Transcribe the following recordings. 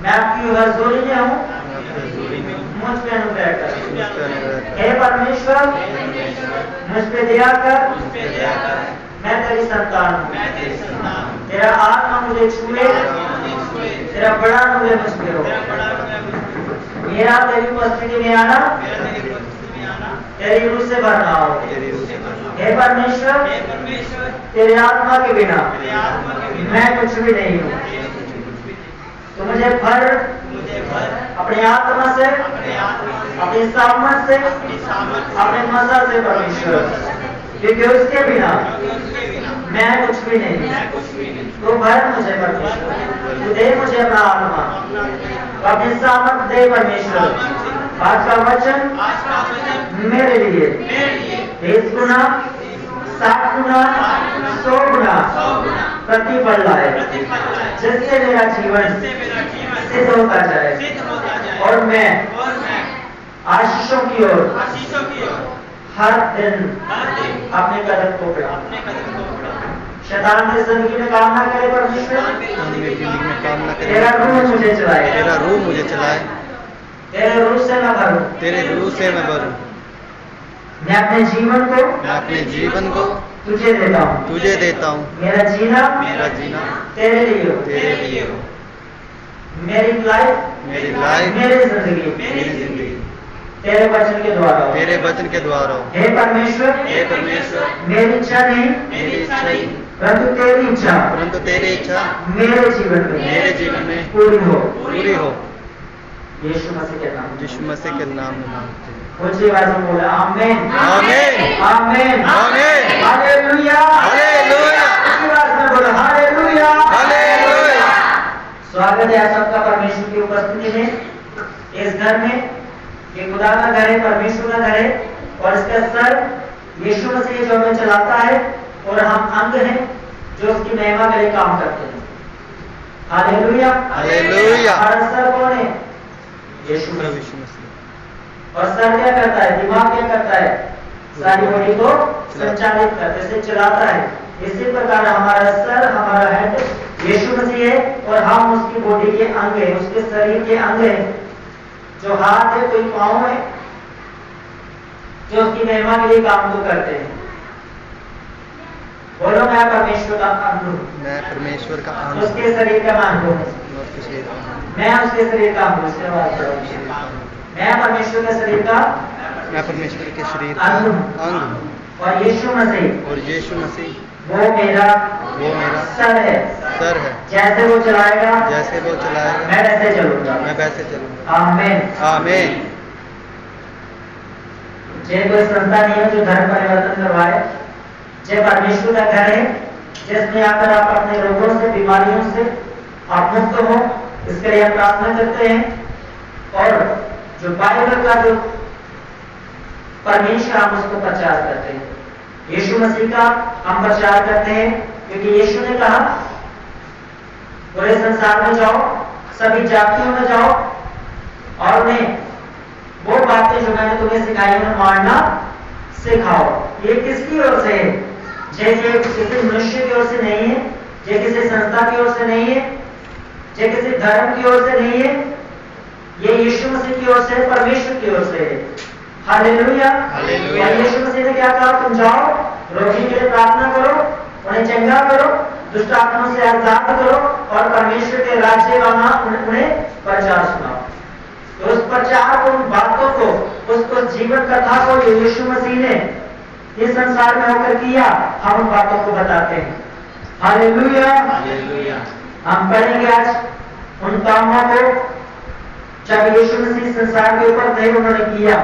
मैं आपकी हजूरी में हूँ, मुझ पे अनुग्रह कर। हे परमेश्वर, मुझ पे दया कर, मैं तेरी संतान हूँ। तेरा आत्मा मुझे छुए, तेरा बड़ा अनुग्रह मुझ पे हो। मेरा तेरी उपस्थिति में आना, तेरी रूह से भरना हो। हे परमेश्वर, तेरे आत्मा के बिना मैं कुछ भी नहीं हूँ। तो मुझे भर अपने आत्मा से, अपनी सामर्थ से, अपने मजा से परमेश्वर, क्योंकि उसके बिना मैं कुछ भी नहीं। तो भर मुझे परमेश्वर, तू दे मुझे अपना आत्मा, अपनी सामर्थ दे परमेश्वर। आज का वचन मेरे लिए 20 गुना, 60 गुना, 100 गुना प्रतिफल लाए, जिससे मेरा जीवन सिद्ध होता जाए और मैं आशीषों की ओर हर दिन अपने कदम को बढ़ाऊं। शैतान की जिंदगी में काम ना करे परमेश्वर, तेरा रूह मुझे चलाए, तेरा रूह मुझे चलाए, तेरे रूह से मैं भरूं, तेरे रूह से मैं भरूं। मैं अपने जीवन को तुझे देता हूँ। मेरा जीना तेरे लिए हो। मेरी लाइफ, मेरी जिंदगी तेरे वचन के द्वारा हो। हे परमेश्वर, मेरी इच्छा नहीं, परंतु तेरी इच्छा मेरे जीवन में पूरी हो। यीशु मसीह के नाम में ऊंची आवाज में बोला आमीन, आमीन, आमीन, आमीन, हालेलुया, हालेलुया, ऊंची आवाज में बोला हालेलुया, हालेलुया। स्वागत है आप सबका परमेश्वर की उपस्थिति में, इस घर में। ये खुदा का घर है, परमेश्वर का घर है, और इसका सर यीशु मसीह जो हमें चलाता है, और हम अंग हैं जो उसकी महिमा के लिए काम करते हैं। Hallelujah, hallelujah. हमारा सर कौन है? यीशु मसीह। और सर क्या करता है? दिमाग क्या करता है? सारी बॉडी को संचालित करता है, इसे चलाता है। इसी प्रकार हमारा सर, हमारा हेड यीशु मसीह है, और हम उसकी बॉडी के अंग हैं, उसके शरीर के अंग हैं। जो हाथ है, कोई पांव है, जो उसकी महिमा के लिए काम को करते हैं। बोलो मैं परमेश्वर का अंग हूँ, मैं परमेश्वर का अंग, उसके शरीर का अंग हूँ, मैं उसके शरीर का अंग हूँ। इसके बाद मैं परमेश्वर के शरीर का, मैं परमेश्वर के शरीर का अंग, और यीशु मसीह वो मेरा सर है। जैसे वो चलाएगा मैं वैसे चलूंगा। आमीन, आमीन। जे कोई संस्था नहीं है जो धर्म परिवर्तन करवाए, जे परमेश्वर का घर है, जिसमें आकर आप अपने रोगों से, बीमारियों से आप मुक्त हो, इसके लिए हम प्रार्थना करते हैं। और जो बाइबल का जो परमेश्वर, हम उसको प्रचार करते हैं। यीशु मसीह का हम प्रचार करते हैं, क्योंकि यीशु ने कहा पूरे संसार में जाओ, सभी जातियों में जाओ, और उन्हें वो बातें जो मैंने तुम्हें सिखाई उन्हें मानना सिखाओ। ये किसकी ओर से है? ये किसी मनुष्य की ओर से नहीं है, ये किसी संस्था की ओर से नहीं है, ये किसी धर्म की ओर से नहीं है, ये यीशु मसीह की ओर से, परमेश्वर की ओर से है। हालेलुया। यीशु मसीह ने क्या कहा? तुम जाओ, रोगी के लिए प्रार्थना करो, उन्हें चंगा करो, दुष्ट आत्माओं से आजाद करो, और परमेश्वर के राज्य वाला उन्हें प्रचार सुनाओ। तो उस प्रचार को, उन बातों को, उसको जीवन कथा को जो यीशु मसीह ने इस संसार में होकर किया, हम उन बातों को बताते हैं। हालेलुया। हम पढ़ेंगे आज उन कामों को जब यीशु मसीह संसार के ऊपर थे, उन्होंने किया।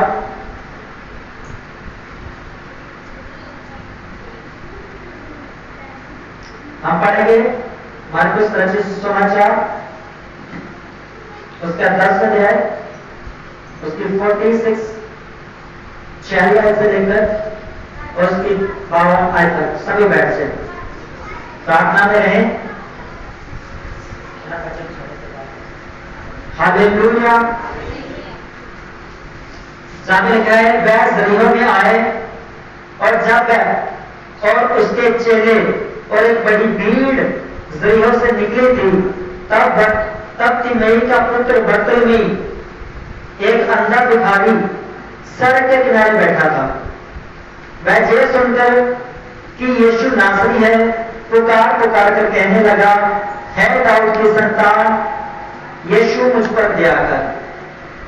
हम पढ़ेंगे मरकुस रचित सुसमाचार, उसका 10 अध्याय, उसकी 46 आयत से लेकर और उसकी 52 आयत तक। सभी बैठ से प्रार्थना में रहें। हालेलुया। जाने गए, वह जरीहों में आए, और जब वह और उसके चेले और एक बड़ी भीड़ जरीहों से निकली थी, तब तब तिमई का पुत्र बरतुल्मै एक अंधा भिखारी सड़क के किनारे बैठा था। वह ये सुनकर कि यीशु नासरी है, पुकार पुकार कर कहने लगा, है दाऊद की संतान, यीशु मुझ पर दया कर।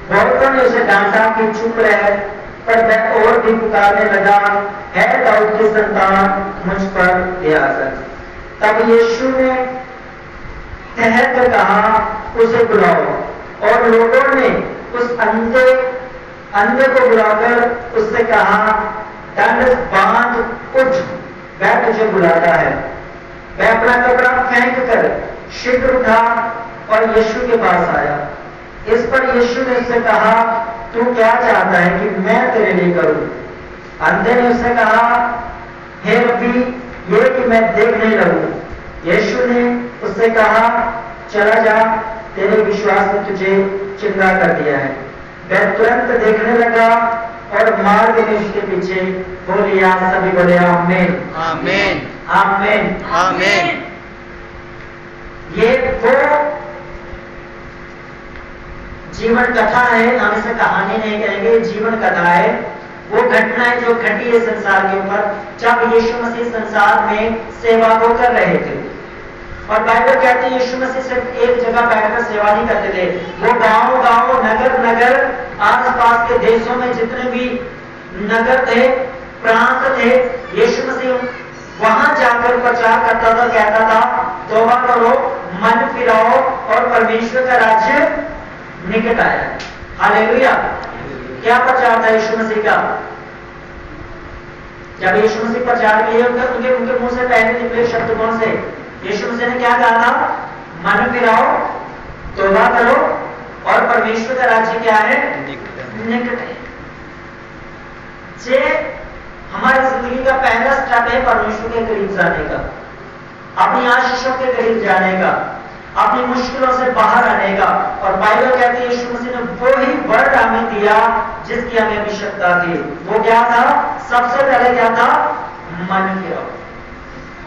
बहुतों ने उसे डांटा कि चुप रहे, पर वह और भी पुकारने लगा, है दाऊद की संतान, मुझ पर दया कर। तब यीशु ने ठहर कर कहा, उसे बुलाओ। और लोगों ने उस अंधे को बुलाकर उससे कहा, दंड बांध, उठ, वह तुझे बुलाता है। वह अपना कपड़ा फेंक कर शीघ्र उठा और यीशु के पास आया। इस पर यीशु ने उससे कहा, तू क्या चाहता है कि मैं तेरे लिए करूं? अंधे ने उससे कहा, हे रब्बी, ये कि मैं देखने लगूं। यीशु ने उससे कहा, चला जा, तेरे विश्वास ने तुझे चंगा कर दिया है। वह तुरंत देखने लगा और मार्ग में उसके पीछे हो लिया। सभी बोले आमीन, आमीन, आमीन, आमीन। ये वो जीवन कथा है, हम इसे कहानी नहीं कहेंगे, जीवन कथा है। वो घटनाएं जो घटी है संसार के ऊपर जब यीशु मसीह संसार में सेवा को कर रहे थे। और बाइबल कहती है यीशु मसीह सिर्फ एक जगह बैठकर सेवा नहीं करते थे, वो गांव गांव, नगर नगर, आसपास के देशों में जितने भी नगर थे, प्रांत थे, यीशु मसीह वहां जाकर प्रचार करता था, कहता था, तौबा करो, मन फिराओ और परमेश्वर का राज्य निकट आया है। हालेलुया। क्या प्रचार था यीशु मसीह का? जब यीशु मसीह प्रचार किए उनके मुंह से पहले निकले शब्द कौन से? यीशु मसीह ने क्या कहा था? मन फिराओ, तौबा करो और परमेश्वर का राज्य क्या है? निकट है। ये हमारी जिंदगी का पहला स्टेप है परमेश्वर के करीब जाने का, अपनी आशीषों के करीब जाने का, अपनी मुश्किलों से बाहर आने का। और बाइबल कहती है यीशु मसीह ने वो ही वर्ड हमें दिया जिसकी हमें आवश्यकता थी। वो क्या था? सबसे पहले क्या था? मन फिराओ।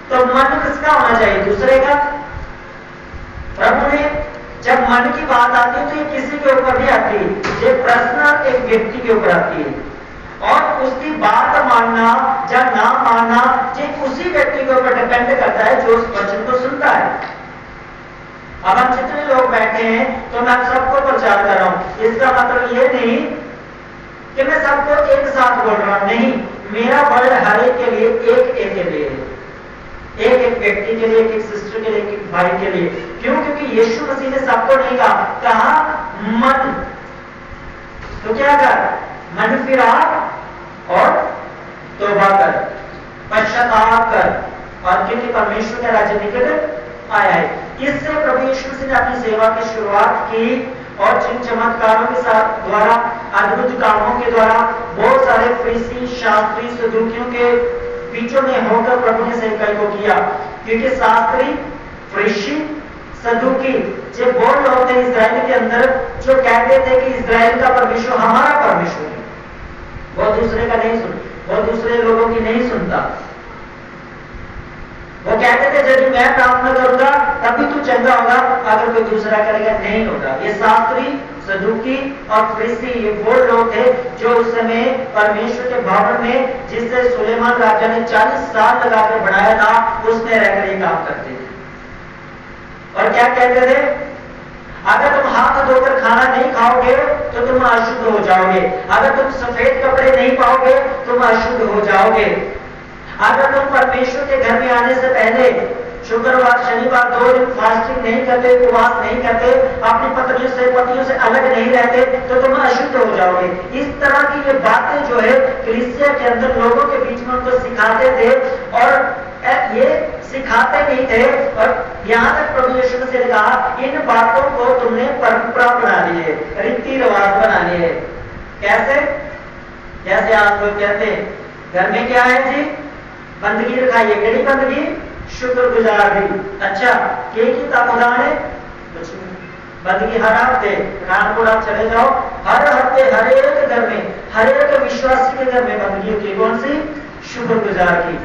तो मन किसका होना चाहिए? दूसरे का। प्रभु ने जब मन की बात आती है तो ये किसी के ऊपर नहीं आती, ये पर्सनल एक व्यक्ति के ऊपर आती है। और उसकी बात मानना या ना मानना ये उसी व्यक्ति के ऊपर डिपेंड करता है जो उस वचन को सुनता है। अब हम जितने लोग बैठे हैं तो मैं सबको प्रचार कर रहा हूं, इसका मतलब ये नहीं कि मैं सबको एक साथ बोल रहा हूं, नहीं, मेरा वर्ड हर एक के लिए, एक एक के लिए, एक एक व्यक्ति के लिए, एक एक सिस्टर के लिए, एक एक भाई के लिए। क्यों? क्योंकि यीशु मसीह ने सबको नहीं कहा मन। तो क्या कर? मन फिरा और तौबा कर, पश्चाताप कर, और क्योंकि परमेश्वर का राज्य निकट आया है। इससे प्रभु यीशु मसीह ने अपनी सेवा की शुरुआत की और जिन चमत्कारों के साथ द्वारा, अद्भुत कामों के द्वारा बहुत सारे फरीसी, शास्त्री, सदूकियों के बीचों में होकर प्रभु ने सेवकाई को किया। क्योंकि शास्त्री, फरीसी, सदूकी जो वो लोग थे इस्राएल के अंदर जो कहते थे कि इस्राएल का परमेश्वर हमारा परमेश्वर है, वो दूसरे का नहीं सुन, वो दूसरे लोगों की नहीं सुनता। वो कहते थे यदि मैं प्रार्थना करूंगा तभी तू चंगा होगा, अगर कोई दूसरा करेगा नहीं होगा। ये शास्त्री, सदूकी और फरीसी ये वो लोग थे जो उस समय परमेश्वर के भवन में, जिससे सुलेमान राजा ने 40 साल लगाकर बढ़ाया था, उसमें रहकर ये काम करते थे। और क्या कहते थे? अगर तुम हाथ धोकर खाना नहीं खाओगे तो तुम अशुद्ध हो जाओगे, अगर तुम सफेद कपड़े नहीं पाओगे तुम अशुद्ध हो जाओगे, अगर तुम परमेश्वर के घर में आने से पहले शुक्रवार, शनिवार 2 दिन फास्टिंग नहीं करते, उपवास नहीं करते, अपनी पतियों से अलग नहीं रहते तो तुम अशुद्ध हो जाओगे। इस तरह की ये बातें जो है कलीसिया के अंदर लोगों के बीच में उनको सिखाते थे, और ये सिखाते नहीं थे। और यहाँ तक प्रभु यीशु मसीह ने कहा इन बातों को तुमने परंपरा बना ली है, रीति रिवाज बना लिए है। कैसे? जैसे आप लोग कहते हैं घर में क्या है जी? बंदगी रखाइए। केड़ी बंदगी? शुक्रगुजार दी। अच्छा, की खुदा ने बंदगी हर हफ्ते कानपुर आप चले जाओ, हर हफ्ते हर एक घर में, हर एक विश्वासी के घर में बंदगी होती है। कौन सी? शुक्रगुजार की।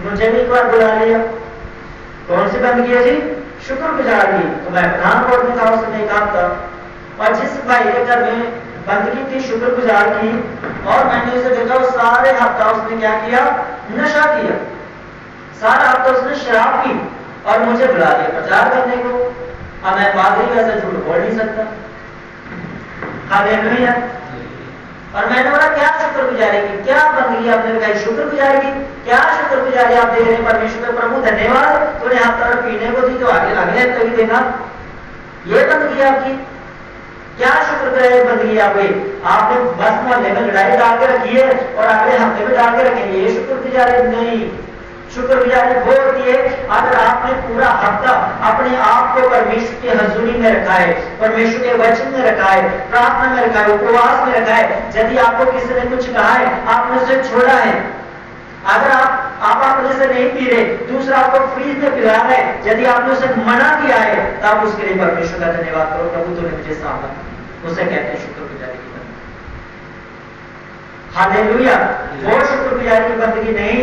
मुझे भी एक बार बुला लिया। कौन सी बंदगी है जी? शुक्रगुजारी, तो मैं पठानकोट में था उस समय काम था, और जिस भाई के घर में बंदगी थी शुक्रगुजार की, और मैंने उसे देखा वो सारे हफ्ता उसने क्या किया, नशा किया, सारा हफ्ता उसने शराब पी और मुझे बुला दिया प्रचार करने को। अब मैं पादरी वैसे झूठ बोल नहीं सकता। हालेलुया। और मैंने बोला क्या शुक्रगुजारी की, क्या बंदगी आपने बताई, शुक्रगुजारी की, क्या शुक्रगुजारी आप दे रहे हैं परमेश्वर के, प्रभु धन्यवाद तूने हफ्ता पीने को दी तो आगे अगले हफ्ते भी देना, ये बंदगी आपकी, क्या शुक्रगुजारी बंदगी आपकी, आपने बस मोहल्ले में लड़ाई डाल के रखी है और अगले हफ्ते में डाल के रखेंगे, ये शुक्रगुजारी नहीं। शुक्रगुजारी वो होती है अगर आपने पूरा हफ्ता अपने आप को परमेश्वर की हजूरी में रखा है, परमेश्वर के वचन में रखा है, प्रार्थना में रखा है, उपवास में रखा है। यदि आपको किसी ने कुछ कहा है, आपने उसे छोड़ा है, अगर आप अपने से नहीं पी रहे, दूसरा आपको फ्रीज में पिला रहा है, यदि आपने उसे मना किया है, तब उसके लिए परमेश्वर का धन्यवाद करो, प्रभु तूने मुझे सामना, उसे कहते हैं शुक्रगुजारी की बंदगी। हालेलुया। वो शुक्रगुजारी की बंदगी नहीं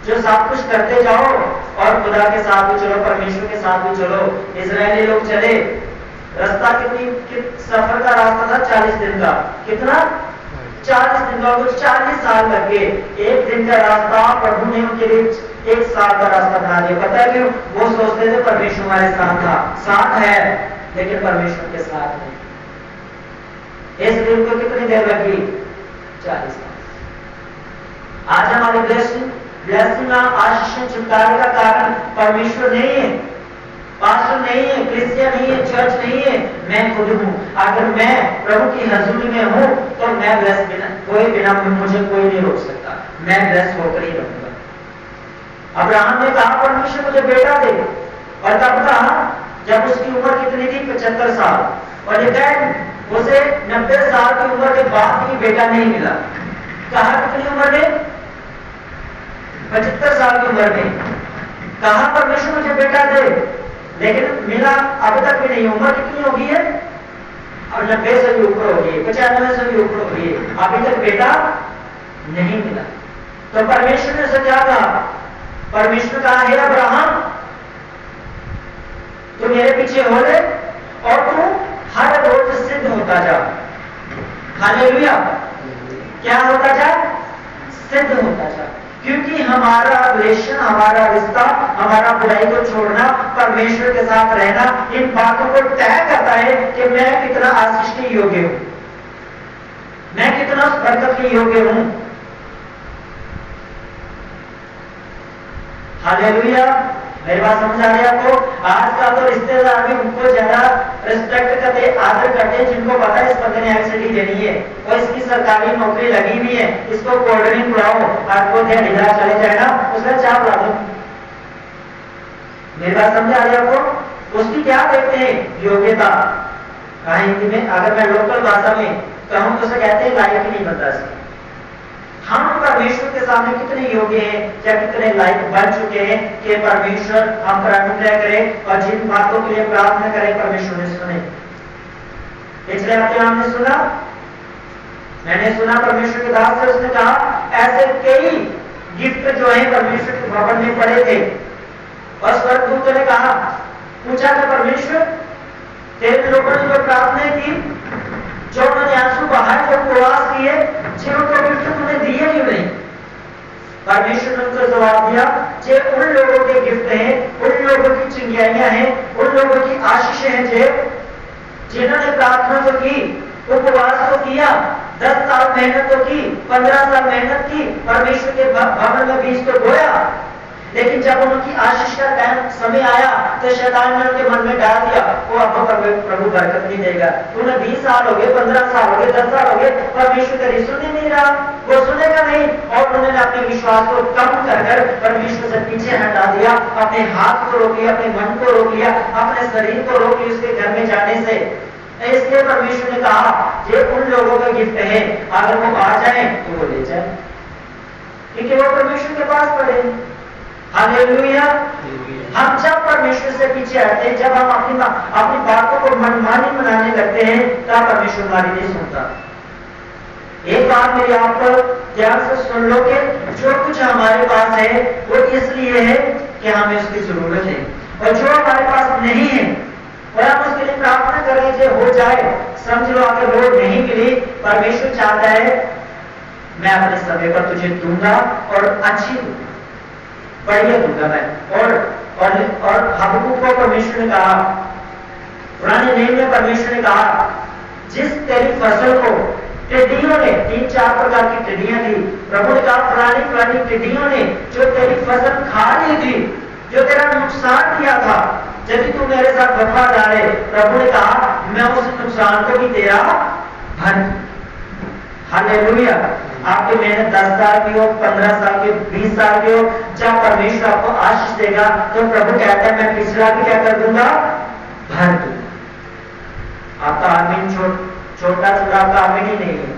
जो सब कुछ करते जाओ और खुदा के साथ भी चलो, परमेश्वर के साथ भी चलो। इजरायली लोग चले, रास्ता सफर का रास्ता था 40 दिन का, कितना 40 दिन का, कुछ 40 साल लग गए। एक दिन का रास्ता प्रभु ने उनके लिए 1 साल का रास्ता बना दिया। पता है क्यों? वो सोचते थे परमेश्वर हमारे साथ था, साथ है, लेकिन परमेश्वर के साथ नहीं। इस दिन को कितनी देर लगी? 40 साल। आज हमारी ब्लेसिंग आशीष छुटकारे का कारण परमेश्वर नहीं है, पास्टर नहीं है, क्रिश्चियन नहीं है, चर्च नहीं है, मैं खुद हूं। अगर मैं प्रभु की हजूरी में हूं तो मैं ब्लेस बिना मुझे कोई नहीं रोक सकता, मैं ब्लेस होकर ही रहूंगा। अब्राहम ने कहा परमेश्वर मुझे बेटा दे, और तब कहा जब उसकी उम्र कितनी थी? 75 साल। और लेकिन उसे 90 साल की उम्र के बाद भी बेटा नहीं मिला। कहा कितनी उम्र में? 75 साल की उम्र में। कहा परमेश्वर मुझे बेटा दे, लेकिन मिला अब तक भी नहीं। उम्र कितनी होगी है? अब 90 से भी ऊपर होगी, 95 से भी ऊपर होगी, अभी तक बेटा नहीं मिला। तो परमेश्वर ने उसे क्या कहा? परमेश्वर कहा है अब्राहम तू मेरे पीछे हो ले और तू हर रोज सिद्ध होता जा। हालेलुया। क्या होता जा? सिद्ध होता जा। क्योंकि हमारा रिलेशन, हमारा रिश्ता, हमारा बुराई को छोड़ना, परमेश्वर के साथ रहना, इन बातों को तय करता है कि मैं कितना आशीष के योग्य हूं, मैं कितना बरकत के योग्य हूं। हालेलुया। मेरी बात समझ आ रही है आपको? आजकल तो रिश्तेदार भी उनको ज्यादा रिस्पेक्ट करते, आदर करते हैं, जिनको पता है इस बंदे ने एक्सिडी देनी है और इसकी सरकारी नौकरी लगी हुई है, इसको कोल्ड ड्रिंक पिलाओ, आपको ढीला चले जाएगा, उसका चाय पिला दो। मेरी बात समझ आ रही है आपको? उसकी क्या देखते हैं? योग्यता। हिंदी में अगर मैं लोकल भाषा में कहूं तो उसे कहते हैं लायक ही नहीं बनता इसकी। हम परमेश्वर के सामने कितने योग्य हैं या कितने लायक बन चुके हैं कि परमेश्वर हम पर अनुग्रह करे और जिन बातों के लिए प्रार्थना करें परमेश्वर ने सुने। पिछले हफ्ते हमने सुना, मैंने सुना परमेश्वर के दास से, उसने कहा ऐसे कई गिफ्ट जो है परमेश्वर के भवन में पड़े थे और स्वर्गदूतों ने कहा, पूछा कि परमेश्वर तेरे लोगों ने जो प्रार्थना की, जो उन्होंने आंसू बहाए, जो उपवास किए, जिनको गिफ्ट तुमने दिए क्यों नहीं? परमेश्वर ने उनको जवाब दिया, जे उन लोगों के गिफ्ट हैं, उन लोगों की चिंगारियां हैं, उन लोगों की आशीषें हैं जिन्होंने प्रार्थना तो की, उपवास तो किया, 10 साल मेहनत तो की, 15 साल मेहनत की, परमेश्वर के भवन में बीज तो बोया, लेकिन जब उनकी आशीष का टाइम समय आया तो शैतान ने उनके मन में डाल दिया, वो आपको प्रभु बरकत नहीं देगा, तुम्हें 20 साल हो गए, 15 साल हो गए, 10 साल हो गए, परमेश्वर तेरी सुन ही नहीं रहा, वो सुनेगा नहीं। और उन्होंने अपने विश्वास को कम कर परमेश्वर से पीछे हटा दिया, अपने हाथ को रोक लिया, अपने मन को रोक लिया, अपने शरीर को रोक लिया उसके घर में जाने से। इसलिए परमेश्वर ने कहा ये उन लोगों का गिफ्ट है, अगर वो आ जाए तो वो ले जाए, क्योंकि वो परमेश्वर के पास पड़े। हालेलुया। हम जब परमेश्वर से पीछे हटते हैं, जब हम अपनी बातों को मनमानी बनाने लगते हैं, तब परमेश्वर हमारी नहीं सुनता। एक बात मेरी आप पर ध्यान से सुन लो कि जो कुछ हमारे पास है वो इसलिए है कि हमें उसकी जरूरत है। और जो हमारे पास नहीं है और हम उसके लिए प्रार्थना करें जो हो जाए, समझ लो अगर रोड नहीं मिली, परमेश्वर चाहता है मैं अपने समय पर तुझे दूंगा और अच्छी दूंगा, बढ़िया दूंगा मैं। और हबक्कूक को परमेश्वर ने कहा, पुराने नियम में परमेश्वर ने कहा जिस तेरी फसल को टिड्डियों ने, 3-4 प्रकार की टिड्डियां थी, प्रभु ने कहा पुरानी टिड्डियों ने जो तेरी फसल खा ली थी, जो तेरा नुकसान किया था, यदि तू मेरे साथ वफादार है, प्रभु ने कहा मैं उस नुकसान को भी तेरा भर। हालेलुया। आपकी मेहनत 10 साल की हो, 15 साल की, 20 साल की हो, जब परमेश्वर आपको आशीष देगा तो प्रभु कहता है मैं पिछला भी क्या कर दूंगा, भर दूंगा। आपका आमीन छोटा छोटा आपका आमीन ही नहीं है।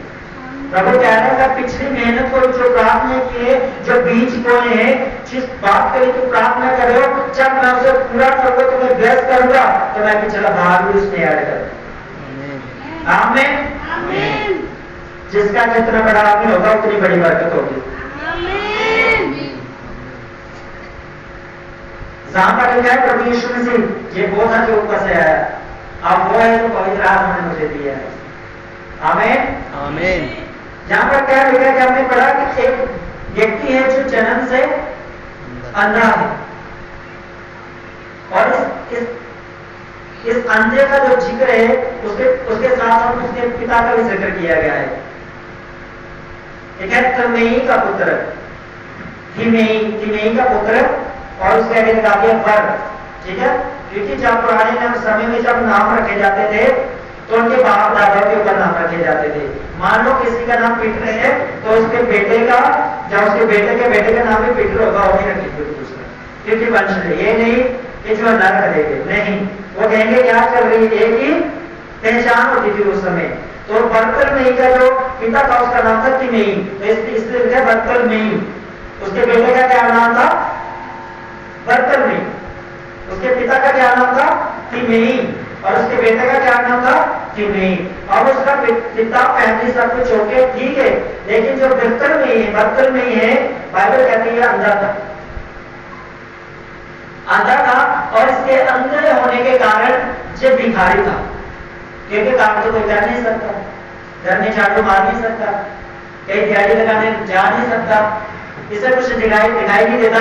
प्रभु कह रहे हैं पिछली मेहनत को जो प्रार्थना की है, जो बीज बोए हैं, जिस बात के लिए तुम प्रार्थना कर रहे हो, जब मैं उसे पूरा करूंगा तो मैं ब्लेस करूंगा, तो मैं पिछला भाग भी उसमें ऐड कर दूंगा। आमीन। जिसका जितना बड़ा आदमी होगा उतनी बड़ी बरकत होगी। जहां पर लिखा है प्रभु यीशु मसीह, ये वो था जो ऊपर से आया, अब वो है जो पवित्र आत्मा ने मुझे दिया है। आमीन। यहाँ पर क्या लिखा है कि हमने पढ़ा कि एक व्यक्ति है जो जन्म से अंधा है, और इस अंधे का जो जिक्र है उसके साथ उसके पिता का भी जिक्र किया गया है। एक है तिमेई का पुत्र, तिमेई का पुत्र, और उसके आगे लगा दिया वर। ठीक है, क्योंकि जब पुराने समय में जब नाम रखे जाते थे तो उनके बाप दादा के ऊपर नाम रखे जाते थे। मान लो किसी का नाम पीटर है तो उसके बेटे का, जब उसके बेटे के बेटे का नाम भी पीटर होगा, वो भी रखेंगे उसमें, क्योंकि वंश ये नहीं कि जो नर करेंगे, नहीं, वो कहेंगे क्या चल रही है, एक ही पहचान होती थी उस समय। तो बर्तलमेई का जो पिता था उसका नाम था तिमेई, तो इसलिए लिखा बर्तलमेई। उसके बेटे का क्या नाम था, बर्तलमेई। उसके पिता का क्या नाम था, तिमेई, और उसके बेटे का क्या नाम था, तिमेई। और उसका पिता फैमिली सब कुछ होके ठीक है, लेकिन जो बर्तलमेई है, बाइबल कहती है अंधा था, और इसके अंधे होने के कारण ये भिखारी था, क्योंकि काम तो कोई कर नहीं सकता, घर में झाड़ू मार नहीं सकता, कहीं दिहाड़ी लगाने जा नहीं सकता, इसे कुछ दिखाई नहीं देता।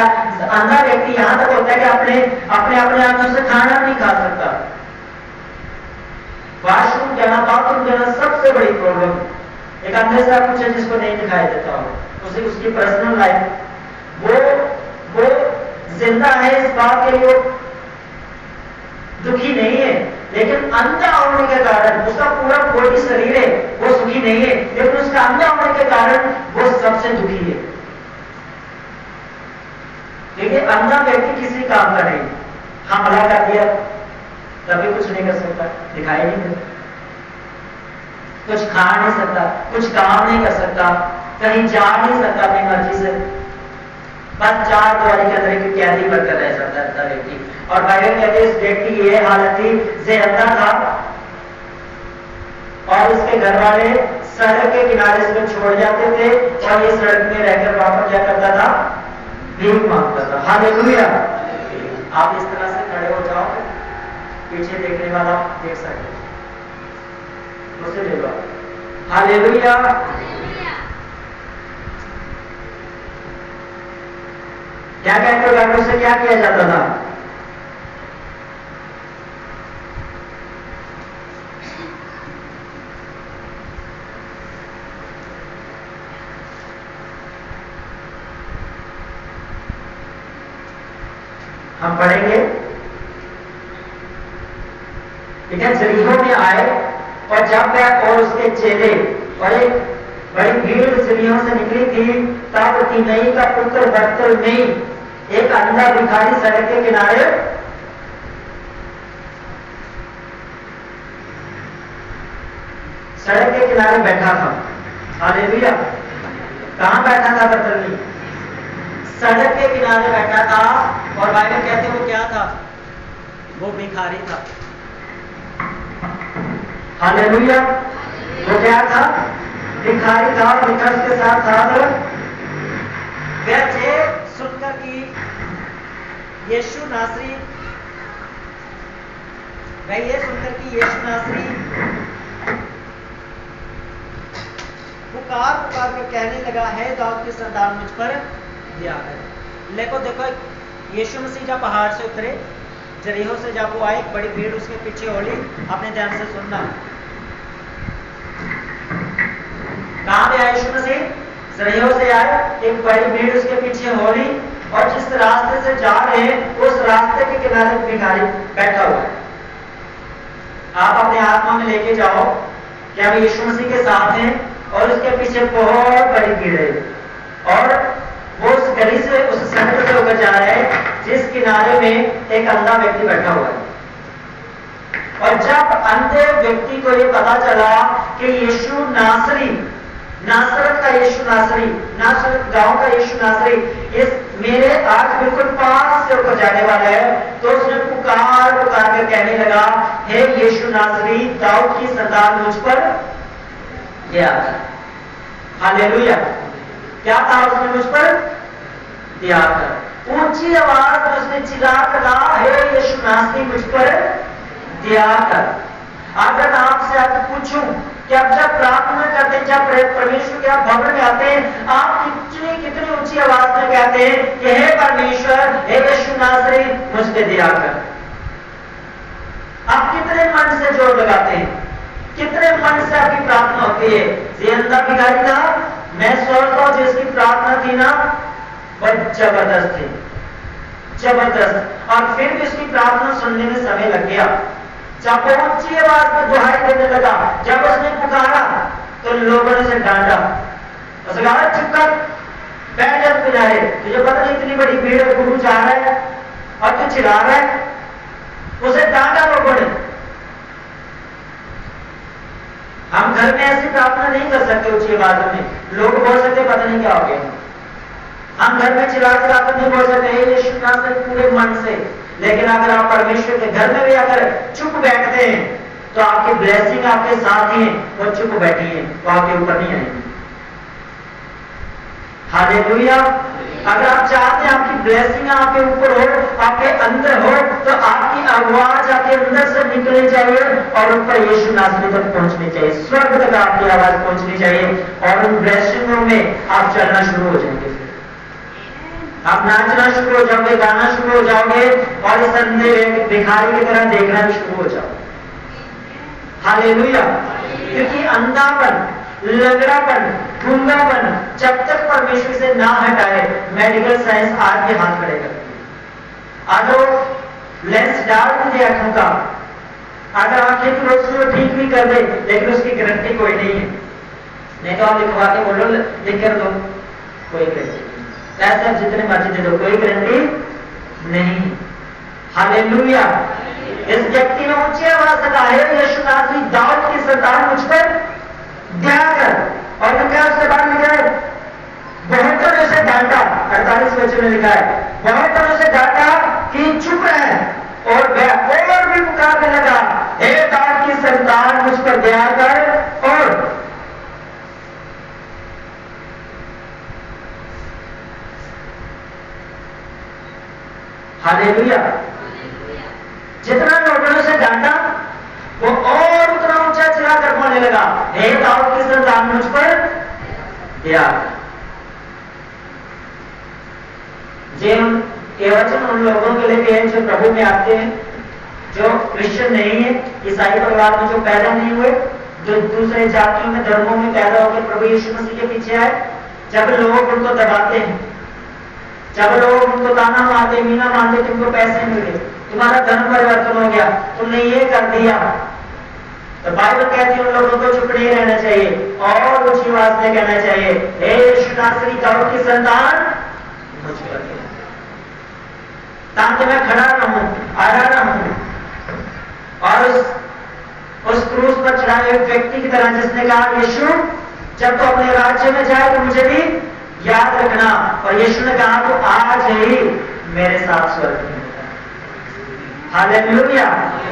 अंधा व्यक्ति यहां तक होता है कि अपने हाथों से खाना नहीं खा सकता, वॉशरूम जाना, बाथरूम जाना सबसे बड़ी प्रॉब्लम। एक अंधे से कुछ है जिसको नहीं दिखाई देता हो, उसे उसकी पर्सनल लाइफ वो जिंदा है, इस बात के लिए दुखी नहीं है, लेकिन अंधा होने के कारण उसका पूरा बॉडी शरीर है वो सुखी नहीं है, लेकिन उसका अंधा होने के कारण वो सबसे दुखी है। क्योंकि अंधा व्यक्ति किसी काम का नहीं, हमला कर दिया तभी कुछ नहीं कर सकता, दिखाई नहीं देता, कुछ खा नहीं सकता, कुछ काम नहीं कर सकता, कहीं जा नहीं सकता अपनी मर्जी से, बस 4 दीवारी के अंदर एक कैदी बनकर रह सकता था व्यक्ति। और बाइबल कहते हैं इस व्यक्ति की यह हालत थी, जे अंधा था, और इसके घर वाले सड़क के किनारे से छोड़ जाते थे, और ये सड़क में रहकर वापस क्या करता था, भीख मांगता था। हालेलुया। आप इस तरह से खड़े हो जाओ, पीछे देखने वाला देख सके, उसे ले लो। हालेलुया। क्या कहते हो, बाइबल से क्या किया जाता था, हम पढ़ेंगे। ठीक है, जरीहो में आए, और जब वह और उसके चेले और एक बड़ी भीड़ जरीहो से निकली थी, तब तिमेई का पुत्र बर्तलमेई, एक अंधा भिखारी सड़क के किनारे बैठा था। हालेलुया। कहां बैठा था बर्तलमेई, सड़क के किनारे बैठा था, और बाइबल कहते वो क्या था, वो भिखारी था। हालेलुया। वो क्या था, भिखारी था, भिखारी के साथ वह सुनकर कि यीशु नासरी वह ये सुनकर कि यीशु नासरी पुकार पुकार के कहने लगा, है दाऊद की संतान मुझ पर दया कर। देखो यीशु मसीह जब पहाड़ से उतरे, जरीहो से जब वो आए, एक बड़ी भीड़ उसके पीछे होली। अपने ध्यान से सुनना, कहां पे आए यीशु मसीह? जरीहो से आए, एक बड़ी भीड़ उसके पीछे होली, और जिस रास्ते से जा रहे हैं उस रास्ते के किनारे भिखारी बैठा हुआ है। आप अपने आत्मा में लेके जाओ कि हम यीशु मसीह के साथ हैं और उसके पीछे बहुत बड़ी भीड़ है, और वो उस गली से, उस सड़क से होकर जा रहा है जिस किनारे में एक अंधा व्यक्ति बैठा हुआ है। और जब अंधे व्यक्ति को ये पता चला कि यीशु नासरी, नासरत का यीशु नासरी, नासरत गांव का यीशु नासरी इस मेरे आज बिल्कुल पास से होकर जाने वाला है, तो उसने पुकार पुकार कर कहने लगा, हे यीशु नासरी, दाऊद की संतान मुझ पर दया कर। हालेलुया। क्या कहा उसने? मुझ पर दया कर। ऊंची आवाज में उसने चिल्ला कर कहा, हे यीशु नासरी, मुझ पर दया कर। अगर आपसे आज पूछूं कि आप जब प्रार्थना करते हैं, जब परमेश्वर के आप भवन में आते हैं, आप कितनी ऊंची आवाज में कहते हैं कि हे परमेश्वर, हे यीशु नासरी, मुझ पर दया कर। आप कितने मन से जोर लगाते हैं, कितने मन से आपकी प्रार्थना होती है? ये अंधा भिखारी था, मैं सोचता हूं जिसकी प्रार्थना थी ना, वह जबरदस्त थी, जबरदस्त। और फिर भी उसकी प्रार्थना सुनने में समय लग गया। जब ऊंची आवाज में दुहाई देने लगा, जब उसने पुकारा तो लोगों ने उसे डांटा, उसने कहा, चुप कर, बैठ जा किनारे, तुझे पता नहीं इतनी बड़ी भीड़ है, गुरु जा रहा है और तू चिल्ला रहा है। उसे डांटा लोगों ने। हम घर में ऐसी प्रार्थना नहीं कर सकते ऊंची आवाज में, लोग बोल सकते पता नहीं क्या हो गया। हम घर में चिल्ला कर नहीं बोल सकते यीशु नासरी पूरे मन से, लेकिन अगर आप परमेश्वर के घर में भी अगर चुप बैठते हैं तो आपकी ब्लेसिंग आपके साथ ही है, वो चुप बैठी है, वो आपके ऊपर नहीं आएगी। हालेलुया। अगर आप चाहते हैं आपकी ब्लेसिंग आपके ऊपर हो, आपके अंदर हो, तो आपकी आवाज आपके अंदर से निकलनी चाहिए और ऊपर यीशु नासरी तक पहुंचनी चाहिए, स्वर्ग तक आपकी आवाज पहुंचनी चाहिए, और उन ब्लेसिंगों में आप चलना शुरू हो जाएंगे। आप नाचना शुरू हो जाओगे, गाना शुरू हो जाओगे, और इस अंधे भिखारी की तरह देखना भी शुरू हो जाओगे। हालेलुया। क्योंकि अंधापन, लंगड़ापन, गूंगापन जब तक परमेश्वर से ना हटाए, मेडिकल साइंस आज भी हाथ खड़े करती है। आज वो लेंस डाल भी दे आंखों का, अगर आंखें की रोशनी वो ठीक भी कर दे, लेकिन उसकी गारंटी कोई नहीं है। नहीं तो आप लिखवा के बोलो, लिख कर दो, कोई गारंटी नहीं। पैसे जितने मर्जी दे दो, कोई गारंटी नहीं। हालेलुया। इस व्यक्ति ने ऊंची आवाज से कहा, हे यीशु नासरी, दाऊद की संतान मुझ पर दया कर। और क्या उसके बाद लिखा है? बहुतों ने उसे डांटा, 48 वचन में लिखा है, बहुतों ने उसे डांटा कि चुप रहे, और वह और भी पुकारने लगा, हे दाऊद की संतान मुझ पर दया कर। और हालेलुया। जितना लोगों ने उसे डांटा, वो और उतना ऊंचा चिल्ला कर बोलने लगा, हे दाऊद की संतान मुझ पर दया कर। ये वचन उन लोगों के लिए है जो प्रभु में आते हैं, जो क्रिश्चियन नहीं है, ईसाई परिवार में जो पैदा नहीं हुए, जो दूसरे जातियों में, धर्मों में पैदा होकर प्रभु यीशु मसीह के पीछे आए। जब लोग उनको दबाते हैं, जब लोग उनको ताना मारते, मीना मारते, तुमको पैसे मिले, तुम्हारा धर्म परिवर्तन हो गया, तुमने ये कर दिया, तो बाइबल कहती है उन लोगों को चुप नहीं रहना चाहिए और ऊंची आवाज में कहना चाहिए, हे यीशु नासरी, दाऊद की संतान मुझ पर दया, ताकि मैं खड़ा रहूं, आड़ा रहूं, और उस क्रूस पर चढ़ाए हुए व्यक्ति की तरह जिसने कहा, यीशु जब तो अपने राज्य में जाए तो मुझे भी याद रखना। और यीशु ने कहा, तो आज ही मेरे साथ स्वर्ग में। हालेलुया।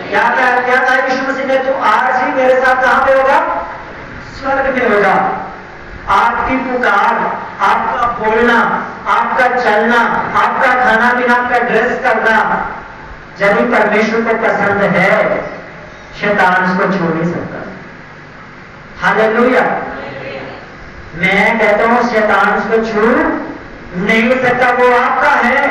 क्या कहा यीशु मसीह ने? तू आज ही मेरे साथ कहां पे होगा? स्वर्ग में होगा। आपकी पुकार, आपका बोलना, आपका चलना, आपका खाना पीना, आपका ड्रेस करना, जब परमेश्वर को पसंद है शैतान उसको छोड़ नहीं सकता। हालेलुया। मैं कहता हूं शैतान उसको छू नहीं सकता, वो आपका है,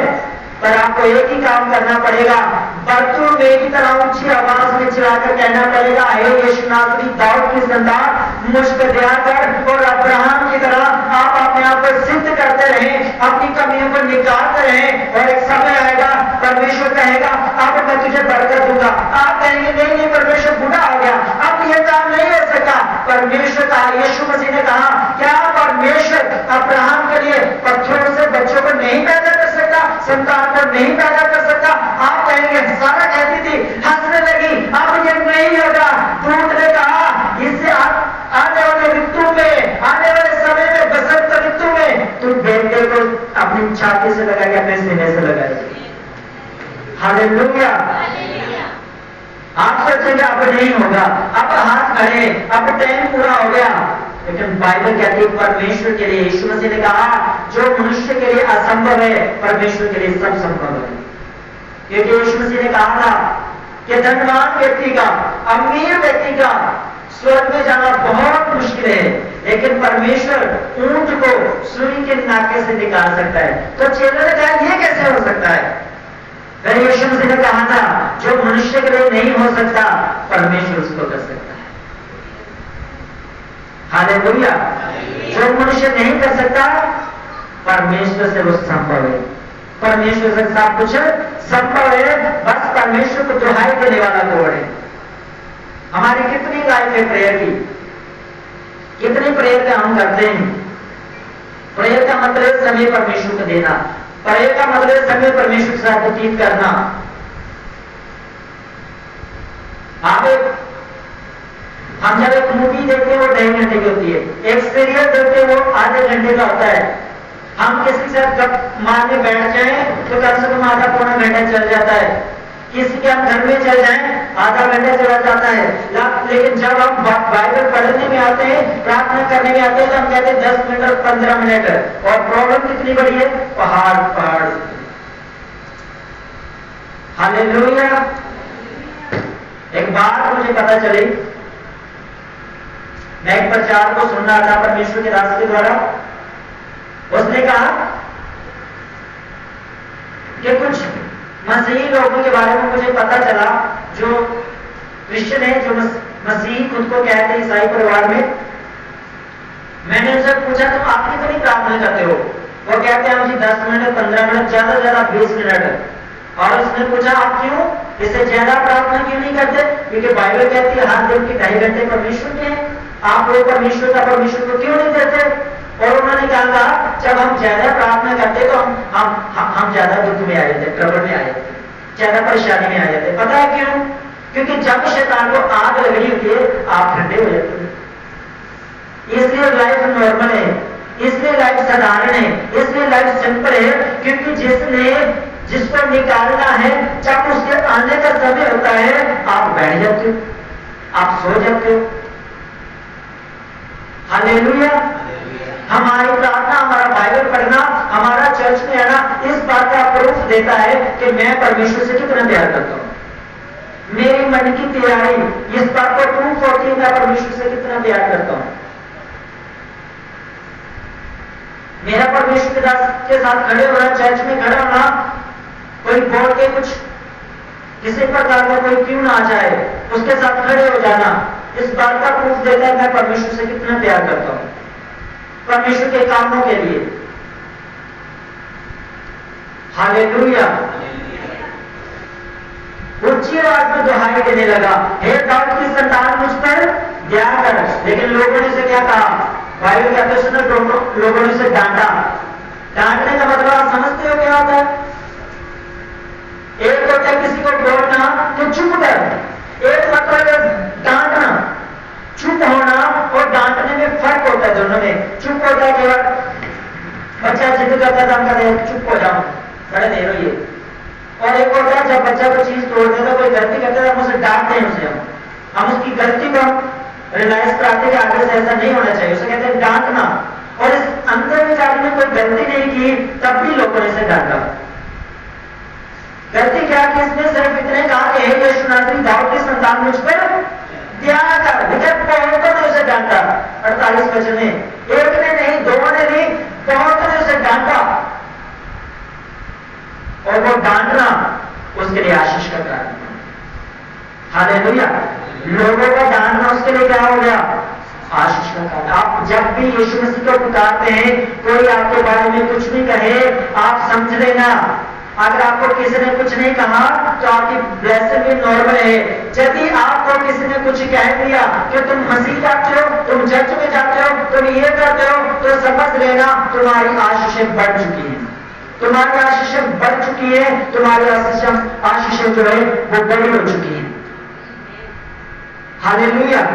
पर आपको एक ही काम करना पड़ेगा, बर्तुलमै की तरह ऊंची आवाज में चिल्लाकर कहना पड़ेगा, हे यीशु नासरी दाऊद की संतान, मुझ पर दया कर। और अब्राहम की तरह आप अपने आप को सिद्ध करते रहें, अपनी कमियों को निकालते रहें, और एक समय आएगा परमेश्वर कहेगा अब मैं तुझे बरकत दूंगा। आप कहेंगे नहीं नहीं परमेश्वर बूढ़ा हो गया, अब ये काम नहीं हो सकता। परमेश्वर का यीशु मसीह ने कहा, क्या परमेश्वर अब्राहम के लिए पत्थरों से बच्चों को नहीं पैदा कर सकता, संतान को नहीं पैदा कर सकता? आप कहेंगे, सारा कहती थी, हंसने लगी, अब ये नहीं होगा। दूत ने कहा, इससे आने वाले ऋतु में, आने वाले समय में, बसंत ऋतु में तुम बेटे को अपनी छाती से लगा के अपने सीने से लगाएगी। हालेलुया। आप सोचेंगे अब नहीं होगा, अब हाथ खड़े, अब टाइम पूरा हो गया, लेकिन बाइबल कहती है परमेश्वर के लिए, यीशु मसीह ने कहा जो मनुष्य के लिए असंभव है परमेश्वर के लिए सब संभव है। क्योंकि यीशु मसीह ने कहा था कि धनवान व्यक्ति का, अमीर व्यक्ति का स्वर्ग में जाना बहुत मुश्किल है, लेकिन परमेश्वर ऊंट को सुई के नाके से निकाल सकता है। तो चेलों ने कहा यह कैसे हो सकता है? फिर यीशु मसीह ने कहा था जो मनुष्य के लिए नहीं हो सकता परमेश्वर उसको कर सकता है। हालेलुया। जो मनुष्य नहीं कर सकता परमेश्वर से वो संभव है, परमेश्वर से सब कुछ संभव है, बस परमेश्वर को दुहाई देने वाला कौन है? हमारी कितनी लाइफ है प्रेयर की, कितनी प्रेयर का हम करते हैं? प्रेयर का मतलब समय परमेश्वर को देना, प्रेयर का मतलब समय परमेश्वर के साथ व्यतीत करना। हम जब एक मूवी देखते हैं वो 2.5 घंटे की होती है, एक सीरियल देखते हैं वो आधे घंटे का होता है। हम किसी से जब मारने बैठ जाएं तो कम से कम आधा पौना घंटा चल जाता है, किसी के हम घर में चल जाएं आधा घंटा चला जाता है। लेकिन जब हम बाइबल पढ़ने में आते हैं, प्रार्थना करने में आते हैं, तो हम कहते हैं 10 मिनट और 15 मिनट। और प्रॉब्लम कितनी बड़ी है? पहाड़। हालेलुया। एक बात मुझे पता चली, मैं एक प्रचार को सुन रहा था परमेश्वर के दास के द्वारा। उसने कहा कि कुछ मसीही लोगों के बारे में मुझे पता चला जो क्रिश्चियन है, जो मसीही खुद को कहते हैं, ईसाई परिवार में। मैंने उनसे पूछा तुम आप कितनी प्रार्थना करते हो? वो कहते हैं हम जी 10 मिनट 15 मिनट, ज्यादा से ज्यादा 20 मिनट। और उसने पूछा आप क्यों इससे ज्यादा प्रार्थना क्यों नहीं करते? क्योंकि बाइबल कहती है हर दिन के 2.5 घंटे परमेश्वर के हैं, आप लोग परमेश्वर को क्यों नहीं देते? और उन्होंने कहा जब हम ज्यादा प्रार्थना करते तो हम ज्यादा दुख में आ जाते, ट्रबल में आ जाते, ज्यादा परेशानी में आ जाते। पता है क्यों? क्योंकि जब शैतान को आग लग रही होती है आप ठंडे हो जाते हैं। इसलिए लाइफ नॉर्मल है, इसलिए लाइफ साधारण है, इसलिए लाइफ सिंपल है, क्योंकि जिसको निकालना है जब उसके आने का समय होता है आप बैठ जाते हो, आप सो जाते हो। हालेलुया। हमारी प्रार्थना, हमारा बाइबल पढ़ना, हमारा चर्च में आना इस बात का प्रूफ देता है कि मैं परमेश्वर से कितना प्यार करता हूं। मेरी मन की तैयारी इस बात को प्रूफ होती है मैं परमेश्वर से कितना प्यार करता हूं। मेरा परमेश्वर के साथ खड़े होना, चर्च में खड़ा होना, कोई बोल के कुछ किसी प्रकार का कोई क्यों ना आ जाए उसके साथ खड़े हो जाना इस बात का प्रूफ देता है मैं परमेश्वर से कितना प्यार करता हूं, परमेश्वर के कामों के लिए। हालेलुया। ऊंची आवाज में दुहाई देने लगा, हे दाऊद की संतान मुझ पर दया कर। लेकिन लोगों ने उसे क्या कहा? बाइबल कहते सुनो, लोगों ने उसे डांटा। डांटने का मतलब आप समझते हो क्या होता है? एक होता है किसी को बोलना तो चुप कर, एक मतलब डांटना। चुप होना और डांटने में फर्क होता है दोनों में। चुप होता है केवल बच्चा जिद करता है हम कहते हैं चुप हो जाओ, खड़े नहीं रहिए। और एक होता है जब बच्चा कोई चीज तोड़ देता, कोई गलती करता है, हम उसे डांटते हैं, हम उसकी गलती को रियलाइज कराते कि आगे से ऐसा नहीं होना चाहिए, उसे कहते हैं डांटना। और इस अंदर में जाने में कोई गलती नहीं की तब भी लोगों ने इसे डांटा। गलती क्या कि इसने सिर्फ इतने कहा कि हे यीशु नासरी दाऊद की संतान मुझ पर दया कर, लेकिन बहुतों ने उसे डांटा। 48 वचन में एक ने नहीं, दो ने नहीं, बहुतों ने उसे डांटा, और वो डांटना उसके लिए आशीष का कारण है। हालेलुया। लोगों का डांटना उसके लिए क्या हो गया? आशीष का कारण। आप जब भी यीशु मसीह को पुकारते हैं, कोई आपके बारे में कुछ भी कहे, आप समझ लेना, अगर आपको किसी ने कुछ नहीं कहा तो आपकी ब्लेसिंग भी नॉर्मल है। यदि आपको किसी ने कुछ कह दिया कि तुम मसीह जाते हो, तुम चर्च में जाते हो, तुम ये करते हो, तो समझ लेना तुम्हारी आशीषें बढ़ चुकी हैं, तुम्हारी आशीषें बढ़ चुकी है, तुम्हारी आशीषें जो है वो बड़ी हो चुकी है। हालेलुया।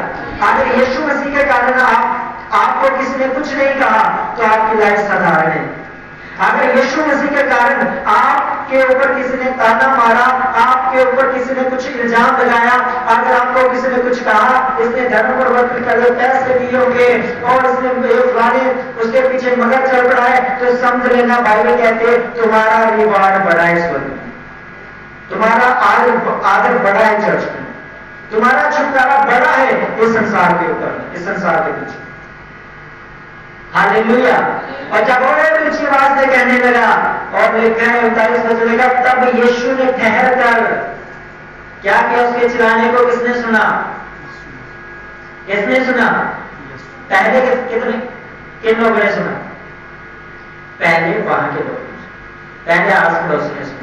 अगर यीशु मसीह के कारण आपको किसी ने कुछ नहीं कहा तो आपकी लाइफ साधारण है। अगर यीशु मसीह के कारण आपके ऊपर किसी ने ताना मारा, आपके ऊपर किसी ने कुछ इल्जाम लगाया, अगर आपको किसी ने कुछ कहा, इसने धर्म प्रवर्तन करे, पैसे दिए होंगे और इसने फलाने उसके पीछे मगर चल पड़ा है, तो समझ लेना बाइबल कहते हैं तुम्हारा रिवार्ड बड़ा है स्वर्ग में, तुम्हारा आदर बड़ा है चर्च में, तुम्हारा छुटकारा बड़ा है इस संसार के ऊपर, इस संसार के पीछे। हालेलुया। और जब और ऊंची आवाज से कहने लगा, और लिखा है 39 वचन लिखा, तब यीशु ने ठहर कर क्या किया? उसके चिल्लाने को किसने सुना? किसने सुना? पहले किन लोगों ने सुना? पहले वहां के लोग, पहले आस पड़ोसी ने सुना।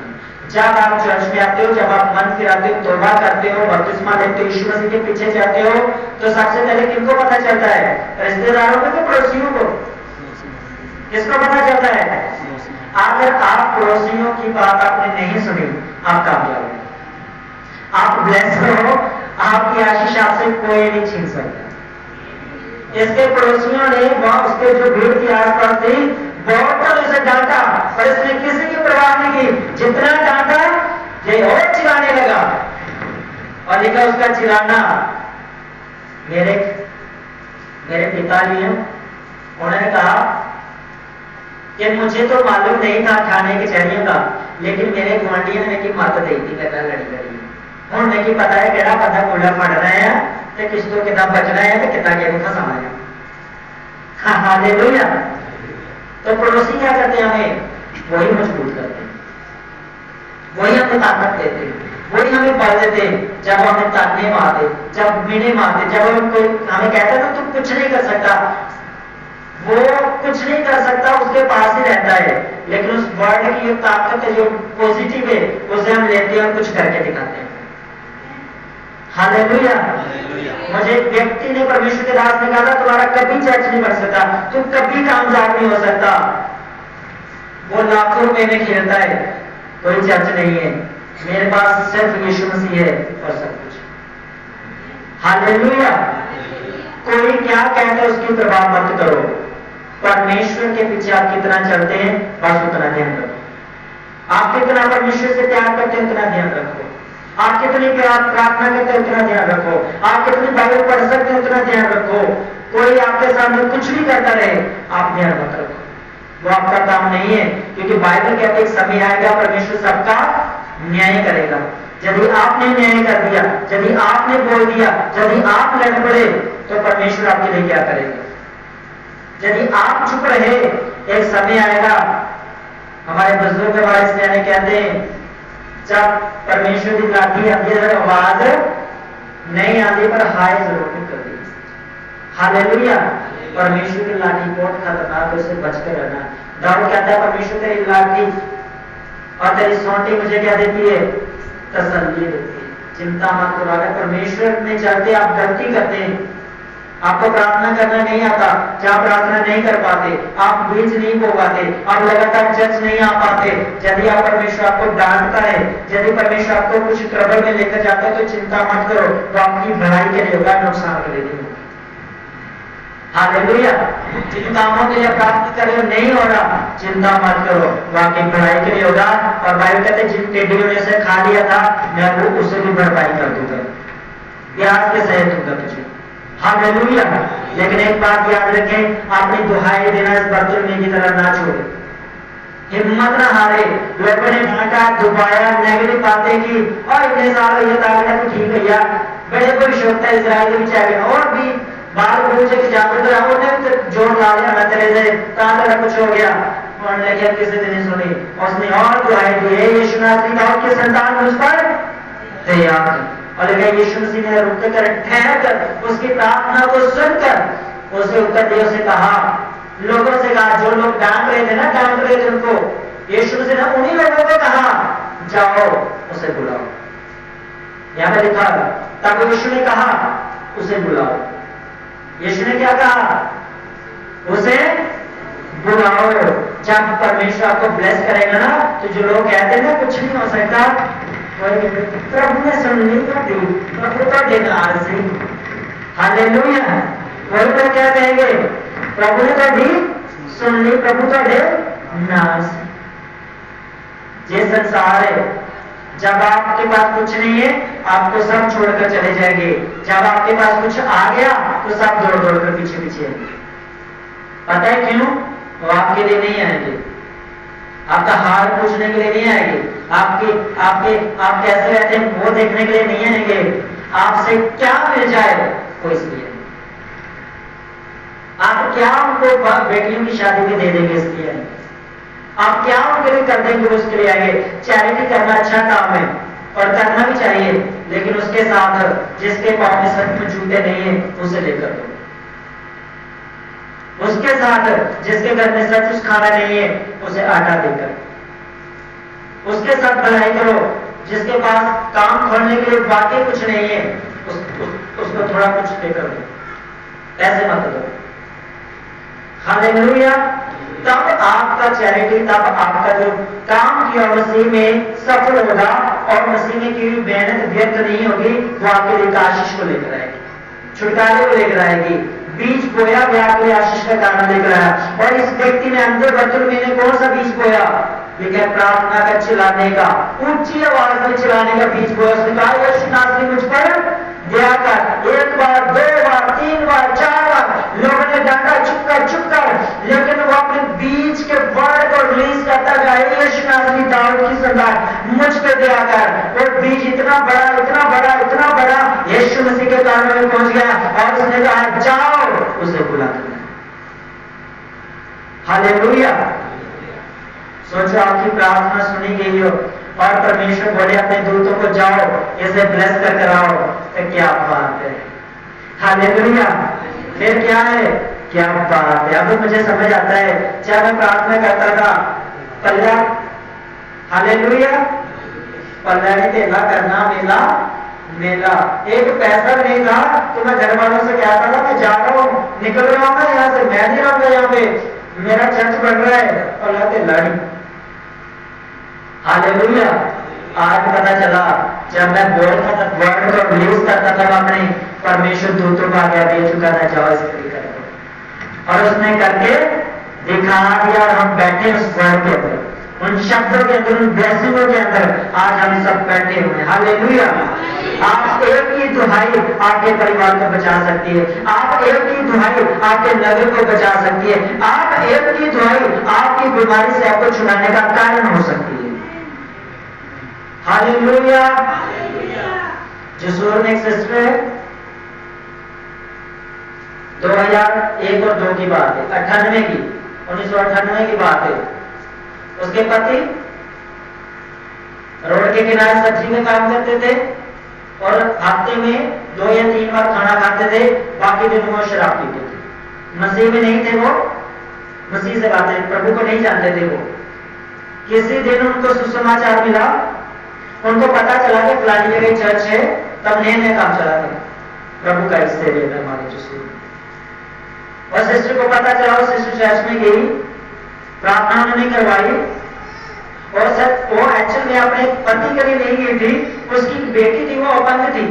जब आप चर्च में आते हो, जब आप मन फिराते हो, तौबा करते हो, बपतिस्मा लेते हो, यीशु मसीह के पीछे जाते हो, तो सबसे पहले किनको पता चलता है? रिश्तेदारों को, पड़ोसियों को? किसको पता चलता है? अगर आप पड़ोसियों की बात आपने नहीं सुनी, आप कामयाब हो, आप ब्लेस्ड हो, आपकी आशीष आपसे कोई नहीं छीन सकता। इसके पड़ोसियों ने वहां उसके जो भीड़ की आसपास थी, बहुत उसे डांटा, पर इसने किसी की परवाह नहीं की। जितना डांटा ये और चिल्लाने लगा, और लिखा उसका चिल्लाना, मेरे पिताजी हैं, उन्होंने कहा कि मुझे तो मालूम नहीं था खाने की चढ़ियों का, लेकिन मेरे गुआंढियों ने की मत दी थी कहना लड़ी लड़ी हूं नहीं की पता है केड़ा बंदा कूड़ा फड़ रहा है ते किस तो कितना बचना है ते कितना गेहूं फसाना है। हालेलुया। तो पड़ोसी क्या करते हैं? हमें वही मजबूत करते हैं, वही हमें ताकत देते हैं, वही हमें बल देते हैं। जब हमें ताकने मारते, जब मीने मारते, जब हमें कोई हमें कहता है ना तुम कुछ नहीं कर सकता, वो कुछ नहीं कर सकता उसके पास ही रहता है, लेकिन उस वर्ड की जो ताकत है, जो पॉजिटिव है, उसे हम लेते हैं और कुछ करके दिखाते हैं। हालेलुया। मुझे एक व्यक्ति ने, परमेश्वर के दास ने कहा था, तुम्हारा कभी चर्च नहीं बन सकता, तुम कभी कामयाब नहीं हो सकता, वो लाखों रुपए में खेलता है, कोई चर्च नहीं है, मेरे पास सिर्फ यीशु मसीह है और सब कुछ। हालेलुया। कोई क्या कहता है उसकी परवाह मत करो, परमेश्वर के पीछे आप कितना चलते हैं बस उतना ध्यान रखो। आप कितना परमेश्वर से प्यार करते हैं उतना ध्यान रखो, आप कितनी प्रार्थना करते हैं उतना ध्यान रखो, आप कितनी बाइबल पढ़ सकते हैं उतना ध्यान रखो। कोई आपके सामने कुछ भी करता रहे, आप ध्यान मत रखो, वो आपका काम नहीं है, क्योंकि बाइबल कहते एक समय आएगा परमेश्वर सबका न्याय करेगा। यदि आपने न्याय कर दिया, यदि आपने बोल दिया, यदि आप लड़ पड़े, तो परमेश्वर आपके लिए क्या करेगा? यदि आप चुप रहे, एक समय आएगा, हमारे बुजुर्ग हमारे सियाने कहते हैं, जब परमेश्वर की लाठी आती है आवाज नहीं आती पर हाय जरूर कर दी। हालेलुया। परमेश्वर की लाठी बहुत खतरनाक है, उससे बचकर रहना। दाऊद कहता है परमेश्वर तेरी लाठी और तेरी सोंटी मुझे क्या देती है? तसल्ली देती है, चिंता मत करो। अगर परमेश्वर में चलते आप गलती करते हैं, आपको प्रार्थना करना नहीं आता, जहां प्रार्थना नहीं कर पाते, आप बीज नहीं बो पाते, आप लगातार चर्च नहीं आ पाते, यदि आप परमेश्वर आपको डांटता है, यदि परमेश्वर आपको कुछ ट्रबल में लेकर जाता है, तो चिंता मत करो, तो आपकी भलाई के लिए होगा, नुकसान के लिए नहीं होगा। हालेलुया। जिन कामों के लिए प्राप्त कर रहे हो नहीं हो रहा, चिंता मत करो, वाकई भलाई के लिए होगा। और बाइबल कहते जिन टेढ़ियों ने से खा लिया था, मैं वो उससे भी भरपाई कर दूंगा, ब्याज के सहित दूंगा तुझे। हालेलुया। लेकिन एक बात याद रखें, अपनी दुहाई देना इस बर्तन में की तरह ना छोड़े। हिम्मत न हारे। लोगों ने डांटा, दुबाया, नेगेटिव बातें की और इतने साल ये ताकत तो ठीक है यार, बड़े बड़ी शोकता इसराइल भी चाहिए और भी बाल पूछे कि जाते तो उन्होंने तो जोर ला लिया मैं तेरे से ताकत कुछ हो गया। उन्होंने क्या किसी ने नहीं सुनी, उसने और दुआई दी है यीशु नासरी दाऊद की संतान मुझ पर तैयार थी। और लेकिन यीशु मसीह ने रुक कर ठहर कर उसकी प्रार्थना को सुनकर उसे उत्तर दिया, उसे कहा, लोगों से कहा, जो लोग डांट रहे थे ना, डांट रहे थे उनको, यीशु मसीह ने उन्हीं लोगों को कहा जाओ उसे बुलाओ। यहां पे लिखा है तब यीशु ने कहा उसे बुलाओ। यीशु ने क्या कहा? उसे बुलाओ। जब परमेश्वर आपको ब्लेस करेगा ना, तो जो लोग कहते हैं ना कुछ नहीं हो सकता, प्रभु ने सुननी कर दी, प्रभु तो देना से हालेलुया। वही तो क्या कहेंगे, प्रभु ने तो दी सुननी, प्रभु तो दे नास। ये संसार है, जब आपके पास कुछ नहीं है आपको सब छोड़कर चले जाएंगे, जब आपके पास कुछ आ गया तो सब दौड़ दौड़ कर पीछे पीछे आएंगे। पता है क्यों? वो आपके लिए नहीं आएंगे, आपका हाल पूछने के लिए नहीं आएंगे, आपके आपके आप कैसे रहते हैं वो देखने के लिए नहीं आएंगे, आपसे क्या मिल जाए वो इसलिए। आप क्या उनको बेटियों की शादी में दे देंगे इसलिए आएंगे, आप क्या उनके लिए कर देंगे उसके लिए आएंगे। चैरिटी करना अच्छा काम है और करना भी चाहिए, लेकिन उसके साथ जिसके पाँव में सच में जूते नहीं है उसे लेकर दो, उसके साथ जिसके घर में सच कुछ खाना नहीं है उसे आटा देकर, उसके साथ भलाई करो, जिसके पास काम खोलने के लिए वाकई कुछ नहीं है उसको थोड़ा कुछ देकर दो, ऐसे मत दो। हालेलुया। तब आपका चैरिटी, तब आपका जो काम किया मसीह में सफल होगा और मसीह में की हुई मेहनत व्यर्थ नहीं होगी, वो आपके लिए आशीष को लेकर आएगी, छुटकारे को लेकर आएगी। बीज बोया भी आपके लिए आशीष का कारण लेकर आया। और इस व्यक्ति ने अंधे बर्तुलमी ने कौन सा बीज बोया? लेकिन प्रार्थना का चिल्लाने का, ऊंची आवाज में चिल्लाने का बीज बोया। उसने कहा यीशु नासरी मुझ पर दया कर। एक बार, दो बार, तीन बार, चार बार लोगों ने डांटा चुप कर, लेकिन वो अपने बीज के वर्ड को रिलीज करता गया, यीशु नासरी दाऊद की संतान मुझ पे दया कर। वो बीज इतना बड़ा, इतना बड़ा, इतना बड़ा यीशु मसीह के कानों में पहुंच गया और उसने कहा जाओ उसे बुला कर। हालेलुया। सोचो आपकी प्रार्थना सुनी गई हो और परमेश्वर बोले अपने दूतों को जाओ इसे ब्लेस कर आओ, तो क्या बात है। हालेलुया। फिर क्या है, क्या बात है। अब मुझे समझ आता है जब मैं प्रार्थना करता था पल्ला, हालेलुया, पल्ला नहीं तेला करना मेला मेला, एक पैसा नहीं था तो मैं घर वालों से कहता था मैं जा रहा हूँ, निकल रहा हूँ मैं यहाँ से, मैं नहीं रहूंगा यहाँ पे, मेरा चर्च बन रहा है और लाते लड़ी। हालेलुया। आज पता चला जब मैं बोलता था, वर्ड को रिलीज करता था अपने, परमेश्वर दूतों का आज्ञा दे चुका था जाओ इसके लिए करो, और उसने करके दिखा दिया। और हम बैठे उस वर्ड के अंदर, उन शब्दों के अंदर, उन ब्लेसिंगों के अंदर आज हम सब बैठे हुए हैं। हालेलुया। आप एक ही दुहाई आपके परिवार को बचा सकती है, आप एक ही दुहाई आपके नगर को बचा सकती है, आप एक ही दुहाई आपकी बीमारी से आपको छुड़ाने का कारण हो सकती है। हालेलुया। जसूर में एक सिस्टर है, 2001 और 2 की बात है, 98 की, 1998 की बात है। उसके पति रोड के किनारे सब्जी में काम करते थे और हफ्ते में 2 या 3 बार खाना खाते थे, बाकी दिनों में शराब पीते थे। मसीह में नहीं थे वो, मसीह से बातें, प्रभु को नहीं जानते थे वो। किसी दिन उनको सुसमाचार मिला, उनको पता चला कि फलानी जगह चर्च है, तब नए काम चला था प्रभु का हिस्से लेना हमारे जसूर। और सिस्टर को पता चला, वो सिस्टर चर्च में गई, प्रार्थना उन्होंने करवाई और सर वो एक्चुअल में अपने पति के लिए नहीं गई थी, उसकी बेटी थी, वो अपंग थी।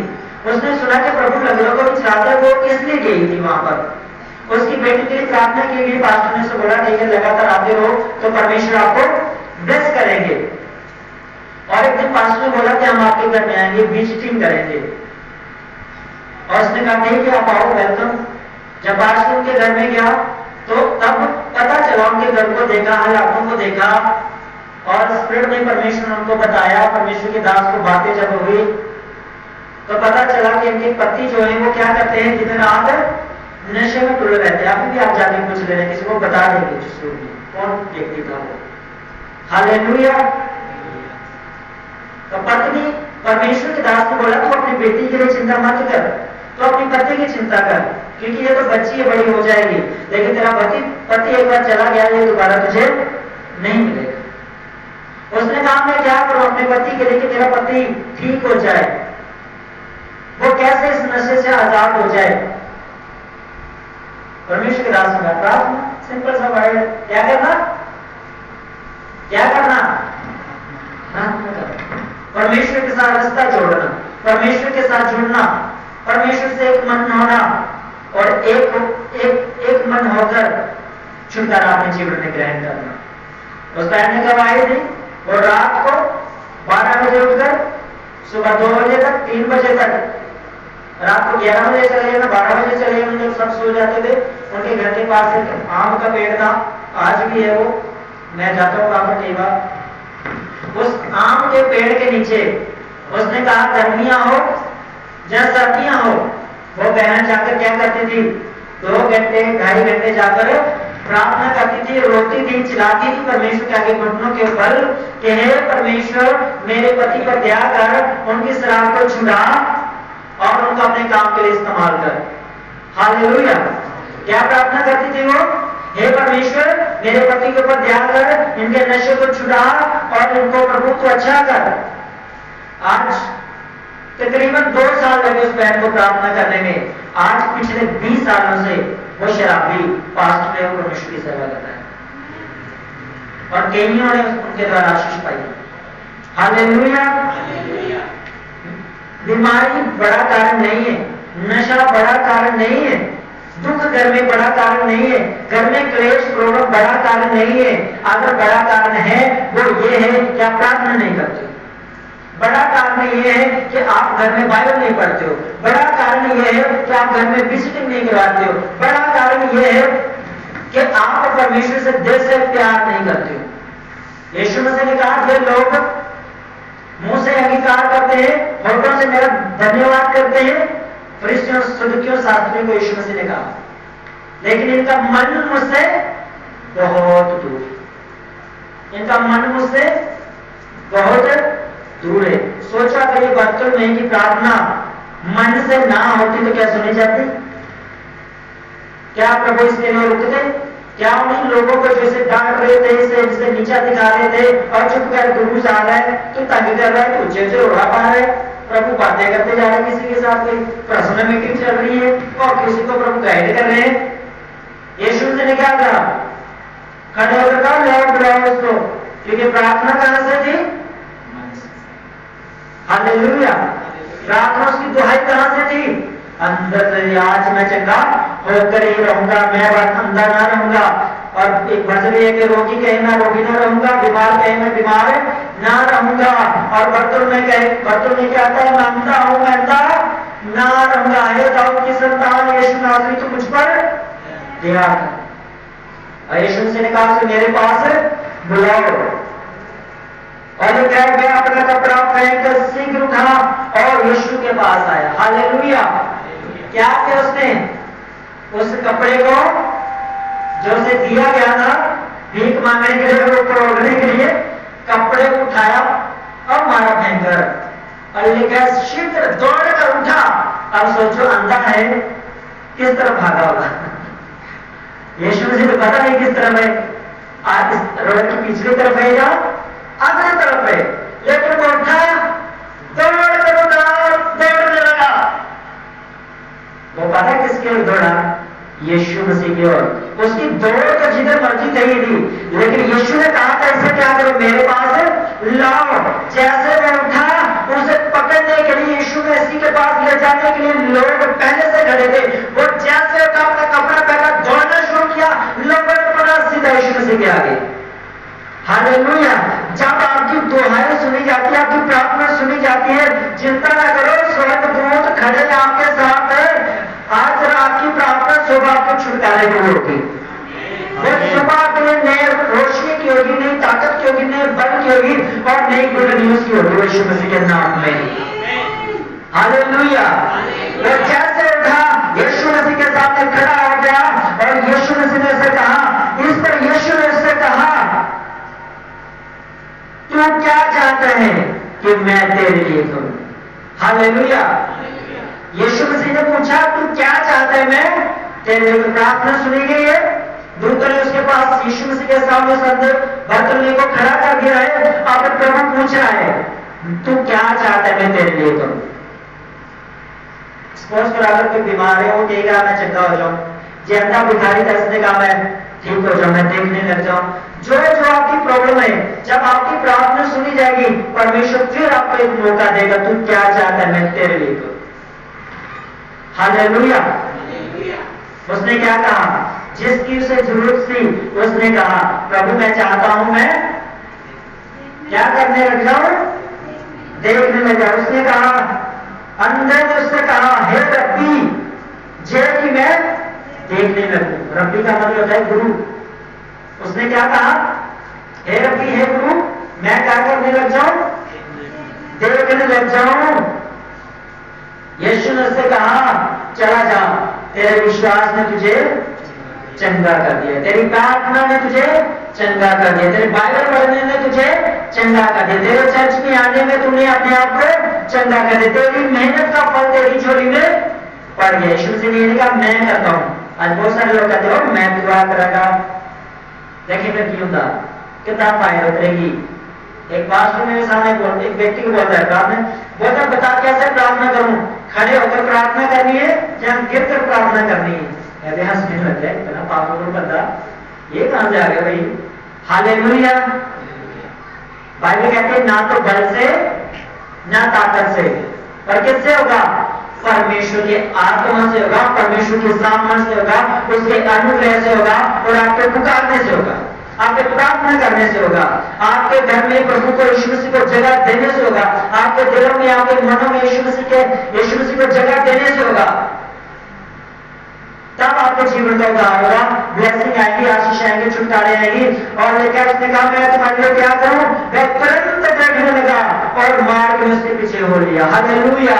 उसने सुना कि प्रभु लंगड़ों को छुड़ाता है, वो इसलिए गई थी वहां पर। उसकी बेटी के लिए प्रार्थना की गई। पास्टर ने उसको बोला ठीक है लगातार आते रहो तो परमेश्वर आपको ब्लेस करेंगे। और एक दिन पास्टर ने बोला कि हम आपके घर में आएंगे, विजिटिंग करेंगे। और उसने कहा ठीक है आप आओ, वेलकम। जब पास्टर उनके घर में गया तो तब पता चला, उनके घर को देखा, हालातों को देखा, और स्पिरिट में परमेश्वर ने उनको बताया, परमेश्वर के दास को बातें जब हुई तो पता चला कि इनके पति जो है वो क्या करते हैं, दिन रात नशे में टुले रहते हैं। अभी भी आप जाके पूछ ले रहे हैं, किसी को बता देंगे जिस रूप में कौन व्यक्ति था वो। हालेलुया। तो पत्नी परमेश्वर के दास ने बोला तू अपनी बेटी के लिए चिंता मत कर, तो अपनी पति की चिंता कर, क्योंकि ये तो बच्ची है, बड़ी हो जाएगी, लेकिन तेरा पति एक बार चला गया, ये दोबारा तुझे नहीं मिलेगा। उसने कहा मैं क्या करूं अपने पति के लिए कि मेरा पति ठीक हो जाए, वो कैसे इस नशे से आजाद हो जाए। परमेश्वर के दास ने कहा प्रार्थना, सिंपल सा वर्ड है, क्या करना, क्या करना, प्रार्थना करना, परमेश्वर के साथ रिश्ता जोड़ना, परमेश्वर के साथ जुड़ना, परमेश्वर से एक मन होना और एक मन होकर छुटकारा अपने जीवन में ग्रहण करना। उस बहन ने कब आई थी, वो रात को 12 बजे उठकर सुबह 2 बजे तक, 3 बजे तक, रात को 11 बजे चले गए ना, 12 बजे चले गए, जब सब सो जाते थे, उनके घर के पास एक आम का पेड़ था, आज भी है वो, मैं जाता हूँ वहां पर कई बार। उस आम के पेड़ के नीचे उसने कहा गर्मियां हो या सर्दियां हो, वो बहन जाकर क्या करती थी, 2 घंटे 2.5 घंटे जाकर प्रार्थना करती थी, रोती थी, चिल्लाती थी परमेश्वर के आगे घुटनों के ऊपर कि हे परमेश्वर मेरे पति पर दया कर, उनकी शराब को छुड़ा और उनको अपने काम के लिए इस्तेमाल कर। हालेलुया। क्या प्रार्थना करती थी वो, हे परमेश्वर मेरे पति के ऊपर दया कर, इनके नशे को छुड़ा और इनको प्रभु को अच्छा कर। आज तकरीबन 2 साल लगे उस बहन को प्रार्थना करने में। आज पिछले 20 सालों से वो शराबी पास्ट में परमेश्वर की सेवा करता है और कईयों ने उनके द्वारा आशीष पाई। हालेलुया। बीमारी बड़ा कारण नहीं है, नशा बड़ा कारण नहीं है, दुख घर में बड़ा कारण नहीं है, घर में क्लेश प्रॉब्लम बड़ा कारण नहीं है। अगर बड़ा कारण है वो ये है कि आप प्रार्थना नहीं करते हो, बड़ा कारण ये है कि आप घर में बाइबल नहीं पढ़ते हो, बड़ा कारण ये है कि आप घर में विजिटिंग नहीं करवाते हो, बड़ा कारण ये है कि आप परमेश्वर से दिल से प्यार नहीं करते हो। यीशु मसीह ने कहा ये लोग मुंह से अंगीकार करते हैं, होठों से मेरा धन्यवाद करते हैं, फरिश्तियों सदूकियों शास्त्रियों को यीशु मसीह ने कहा, लेकिन इनका मन मुझसे बहुत दूर, इनका मन मुझसे बहुत दूर है। सोचा कि ये बर्तन में की प्रार्थना मन से ना होती तो क्या सुनी जाती, क्या प्रभु इसके लिए रुकते, क्या उन लोगों को जैसे डांट रहे थे, इसे नीचा दिखा रहे थे और चुप कर गुरु जा रहा है, तू तंग कर रहा है, तू जे उड़ा पा रहा है, प्रभु बातें करते जा रहे हैं, किसी के साथ कोई पर्सनल मीटिंग चल रही है और किसी को प्रभु गाइड कर रहे हैं। यीशु ने क्या कहा, खड़े होकर कहा लॉर्ड बुलाओ उसको, क्योंकि प्रार्थना कहां से थी, हालेलुया। प्रार्थना उसकी दुहाई कहां से थी, अंदर से। आज मैं चंगा होकर ही रहूंगा, मैं अंधा ना रहूंगा। और एक भजन है कि रोगी कहे मैं रोगी ना रहूंगा, बीमार कहे मैं बीमार ना रहूंगा, और बर्तन में क्या आता है, मैं अंधा हूं, मैं अंधा ना रहूंगा। हे दाऊद की संतान यीशु नासरी तू मुझ पर दया कर। यीशु से ने कहा मेरे पास बुलाओ, और जो कह गया अपना कपड़ा पहनकर शीघ्र उठा और यीशु के पास आया। हालेलुया। क्या किया उसने, उस कपड़े को जो उसे दिया गया था भीख मांगने के लिए, ऊपर ओढ़ने के लिए, कपड़े को उठाया और मारा भयंकर, और लिखा शीघ्र दौड़कर उठा। अब सोचो अंधा है किस तरफ भागा होगा, यीशु मुझे तो पता नहीं किस तरफ है, आज रोड की पिछली तरफ है या अगली तरफ है, लेकिन वो उठाया, दौड़कर उठा, दौड़ने लगा। वो पता किसके लिए दौड़ा, यीशु मसीह की ओर। उसकी दौड़ तो जिधर मर्जी कही थी, लेकिन यीशु ने कहा था इसे क्या करो, मेरे पास लाओ। जैसे वो उठा, उसे पकड़ने के लिए यीशु मसीह के पास ले जाने के लिए लोग पहले से खड़े थे। वो जैसे उठा, अपना कपड़ा पहना, दौड़ना शुरू किया, लोगों ने पड़ा सीधा यीशु मसीह के आगे। हालेलुया। जब आपकी दुहाई सुनी जाती है, आपकी प्रार्थना सुनी जाती है, चिंता न करो, स्वर्गदूत खड़े आपके साथ है। आज आपकी प्रार्थना सुबह आपको छुटकारे को होगी। वो सुबह के लिए नए रोशनी की होगी, नई ताकत की होगी, नए बल की होगी और नई गुड न्यूज की होगी यीशु मसीह के नाम में। हालेलुया। वो कैसे उठा? यीशु मसीह के सामने खड़ा हो गया और यीशु मसीह ने उसे कहा, इस पर यीशु ने उससे कहा, तू क्या चाहता है कि मैं तेरे लिए करूं? हालेलुया। यीशु मसीह ने पूछा, तू क्या चाहता है मैं तेरे लिए? प्रार्थना सुनी गई है। दूतों ने उसके पास यीशु मसीह के सामने बर्तुल्मै को खड़ा कर दिया है। अब प्रभु पूछ रहा है, तू क्या चाहता है मैं तेरे लिए करूं? सपोज कर अगर कोई बीमार है, वो कहेगा मैं चंगा हो जाऊं। जो अंधा भिखारी था, उसने कहा मैं ठीक हो जाऊं, मैं देखने लग जाऊं। जो आपकी प्रॉब्लम है, जब आपकी प्रार्थना सुनी जाएगी, परमेश्वर फिर आपको एक मौका देगा, तू क्या चाहता है मैं तेरे लिए करूं? हालेलुया। उसने क्या कहा? जिसकी उसे जरूरत थी उसने कहा, प्रभु मैं चाहता हूं मैं क्या करने लग जाऊं? देखने लग जाऊं। उसने कहा, अंदर ने उसने कहा, हे रब्बी, जे कि मैं देखने लगूं। रब्बी का मतलब होता है गुरु। उसने क्या कहा? हे रब्बी, हे गुरु, मैं क्या करने लग जाऊं? देखने लग जाऊं। यीशु ने उससे कहा, चला जा, तेरे विश्वास ने तुझे चंगा कर दिया, तेरी प्रार्थना ने तुझे चंगा कर दिया, तेरे बाइबल पढ़ने ने तुझे चंगा कर दिया, तेरे चर्च में आने में तुमने अपने आप को चंगा कर दिया, तेरी मेहनत का फल तेरी झोली में पड़ गया। यीशु मसीह ने कहा, मैं करता हूं। आज बहुत सारे लोग कहते हो मैं दुआ करेगा, देखिए मैं क्यों था, कितना फायदा करेगी। एक पास्टर मेरे सामने एक व्यक्ति को बोलता है, प्रार्थना बता कैसे प्रार्थना करूं? खड़े होकर प्रार्थना करनी है या गिर कर प्रार्थना करनी है? हंसने लग जाए, इतना पागल बंदा, ये कहां से आ गया भाई? हालेलुया। बाइबल कहती है ना तो बल से ना ताकत से, पर किससे होगा? परमेश्वर के आत्मा से होगा, परमेश्वर के सामर्थ्य से होगा, उसके अनुग्रह से होगा और आपके पुकारने से होगा, आपके प्रार्थना करने से होगा, आपके घर में प्रभु को यीशु मसीह को जगह देने से होगा, आपके दिलों में आपके मनों में यीशु मसीह को जगह देने से होगा। तब आपके जीवन का उद्धार होगा, ब्लेसिंग आएगी, आशीष आएंगे, छुटकारे आएगी। और लेकर उसने कहा, मैं तुम्हारे लिए क्या करूं? मैं तुरंत बैठने लगा और मार के उसके पीछे हो लिया। हालेलुया।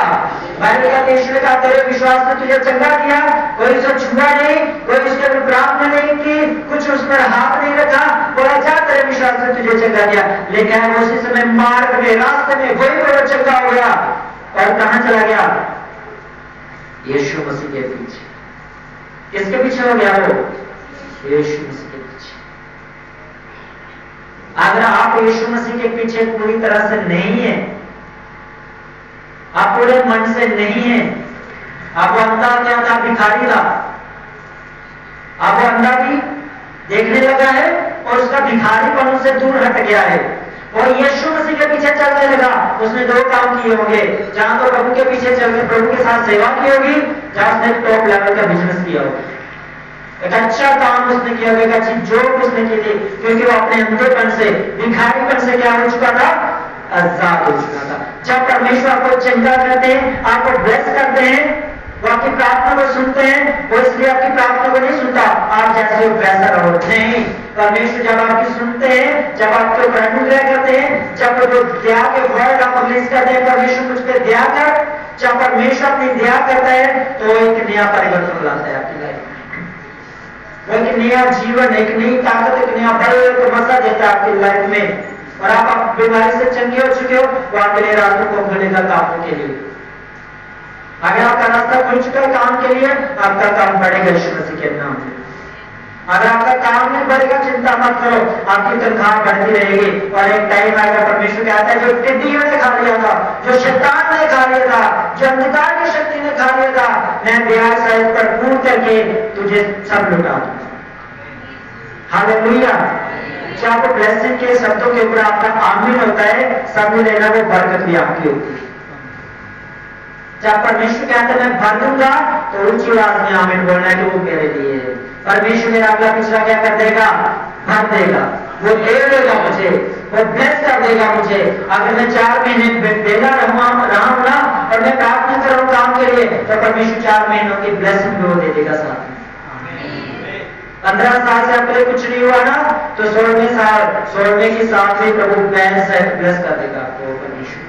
बाइबल कहती है, यीशु ने कहा, तेरे विश्वास ने तुझे चंगा किया। कोई उसे छुआ नहीं, कोई उसके ऊपर प्रार्थना नहीं की, कुछ उस पर हाथ नहीं रखा, बोला जा तेरे विश्वास ने तुझे चंगा किया। लेकिन उसी समय मार्ग में, रास्ते में वही पर चंगा हो गया। और कहां चला गया? यीशु मसीह के पीछे। किसके पीछे हो गया वो? यीशु मसीह के पीछे। अगर आप यीशु मसीह के पीछे पूरी तरह से नहीं है, आप पूरे मन से नहीं है, आप अंधा क्या था? भिखारी था। अब वो अंधा भी देखने लगा है और उसका भिखारीपन उससे दूर हट गया है और यीशु मसीह के पीछे चलने लगा। उसने दो काम किए होंगे, जहां तो प्रभु के पीछे चलकर प्रभु के साथ सेवा की होगी, जहां उसने टॉप लेवल का बिजनेस किया होगा। एक अच्छा काम उसने किया होगा, एक अच्छी जॉब उसने की थी, क्योंकि वो अपने अंधेपन से, भिखारीपन से क्या हो चुका था? आजाद हो चुका था। जब परमेश्वर आपको चंगा करते हैं, आपको ब्लेस करते हैं, वो आपकी प्रार्थना को सुनते हैं, वो इसलिए आपकी प्रार्थना को नहीं सुनता आप जैसे हो वैसा रहो, नहीं। परमेश्वर जब आपकी सुनते हैं, जब आपके ऊपर अनुग्रह करते हैं, जब वो दया के वर्ड आप रिलीज करते हैं, परमेश्वर मुझ पर दया कर, जब परमेश्वर अपनी दया करता है तो एक नया परिवर्तन लाता है आपकी लाइफ में, एक नया जीवन, एक नई ताकत, एक नया बल, एक मजा देता है आपकी लाइफ में। और आप बीमारी से चंगे हो चुके हो, वो आपके लिए रास्तों को खोलेगा कामों के लिए। अगर आपका रास्ता खुल चुका है काम के लिए, आपका काम बढ़ेगा यीशु मसीह के नाम में। अगर आपका काम नहीं बढ़ेगा, चिंता मत करो, आपकी तनख्वाह बढ़ती रहेगी। और एक टाइम आएगा, परमेश्वर कहता है, जो टिड्डियों ने खा लिया था, जो शैतान ने खा लिया था, जो अंधकार की शक्ति ने खा लिया था, मैं ब्याज सहित पर पूर्ण करके तुझे सब लुटा दूंगा। हालेलुया। जब ब्लेसिंग के शब्दों के ऊपर आपका आमीन होता है, सब लेना, वो बरकत भी आपकी होती है। जब परमेश्वर कहता है मैं भर दूंगा, तो ऊंची आवाज में आमीन बोलना है कि वो मेरे लिए है। परमेश्वर मेरा अगला पिछला क्या कर देगा? भर देगा, वो दे देगा मुझे, वो ब्लेस कर देगा मुझे। अगर मैं 4 महीने बेला रहा हूं ना, और मैं प्रार्थना कर रहा हूं काम के लिए, तो परमेश्वर 4 महीनों की ब्लेसिंग भी वो दे देगा साथ में। 15 साल से आपके लिए कुछ नहीं हुआ ना, तो 16वें की साल में प्रभु ब्लेस कर देगा आपको परमेश्वर।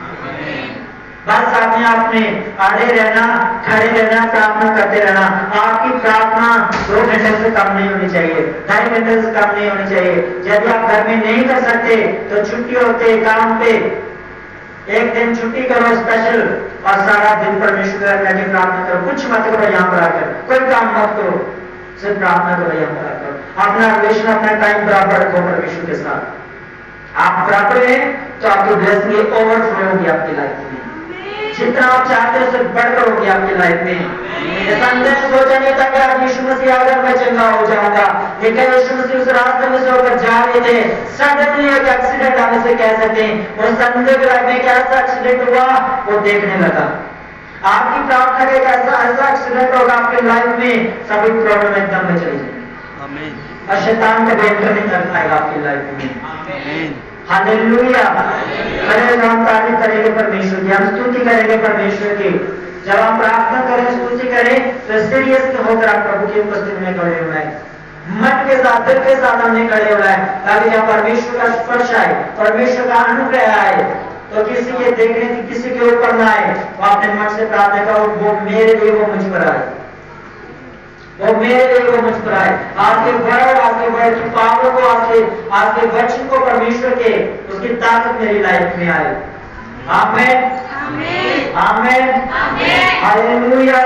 बस आपने अड़े रहना, खड़े रहना, प्रार्थना करते रहना। आपकी प्रार्थना 2 घंटे से कम नहीं होनी चाहिए, 2.5 घंटे से कम नहीं होनी चाहिए। यदि आप घर में नहीं कर सकते तो छुट्टी होते काम पे एक दिन छुट्टी करो स्पेशल, और सारा दिन परमेश्वर के प्रार्थना करो। कुछ मत करो यहाँ पर आकर, कोई काम मत करो, सिर्फ प्रार्थना करो यहाँ पर आकर। अपना रिलेशन, अपना टाइम बराबर रखो परमेश्वर के साथ। आप बराबर हैं तो आपकी ब्लेसिंग ओवरफ्लो होगी आपकी लाइफ में। जितना आप चाहते हो उससे बढ़कर होगी आपकी लाइफ में। संदेश सोचा नहीं था कि आज यीशु मसीह आकर मैं चंगा हो जाऊंगा, लेकिन यीशु मसीह उस रास्ते में से होकर जा रहे थे, सडनली एक एक्सीडेंट आने से कह सकते हैं, और संदेश के लाइफ में एक ऐसा एक्सीडेंट हुआ वो देखने लगा। आपकी प्रार्थना का एक ऐसा एक्सीडेंट होगा आपके लाइफ में, सभी प्रॉब्लम एकदम में चली जाएगी और शैतान का एंटर नहीं कर पाएगा आपकी लाइफ में। हालेलुया। अरे हम तारीफ करेंगे परमेश्वर की, हम स्तुति करेंगे परमेश्वर की। जब हम प्रार्थना करें, स्तुति करें, तो सीरियस होकर आप प्रभु की उपस्थिति में खड़े हुए हैं, मन के साथ, दिल के साथ हमने खड़े हुए हैं, ताकि जब परमेश्वर का स्पर्श आए, परमेश्वर का अनुग्रह आए, तो किसी के देखने से किसी के ऊपर ना आए। वो अपने मन से प्रार्थना करो, वो मेरे लिए, वो मुझ पर आए, वो मेरे लिए, वो मुझ पर आए। आपके वर्ड की पावर को, आपके वचन को परमेश्वर के, उसकी ताकत मेरी लाइफ में आए। आमीन, आमीन, हालेलुया।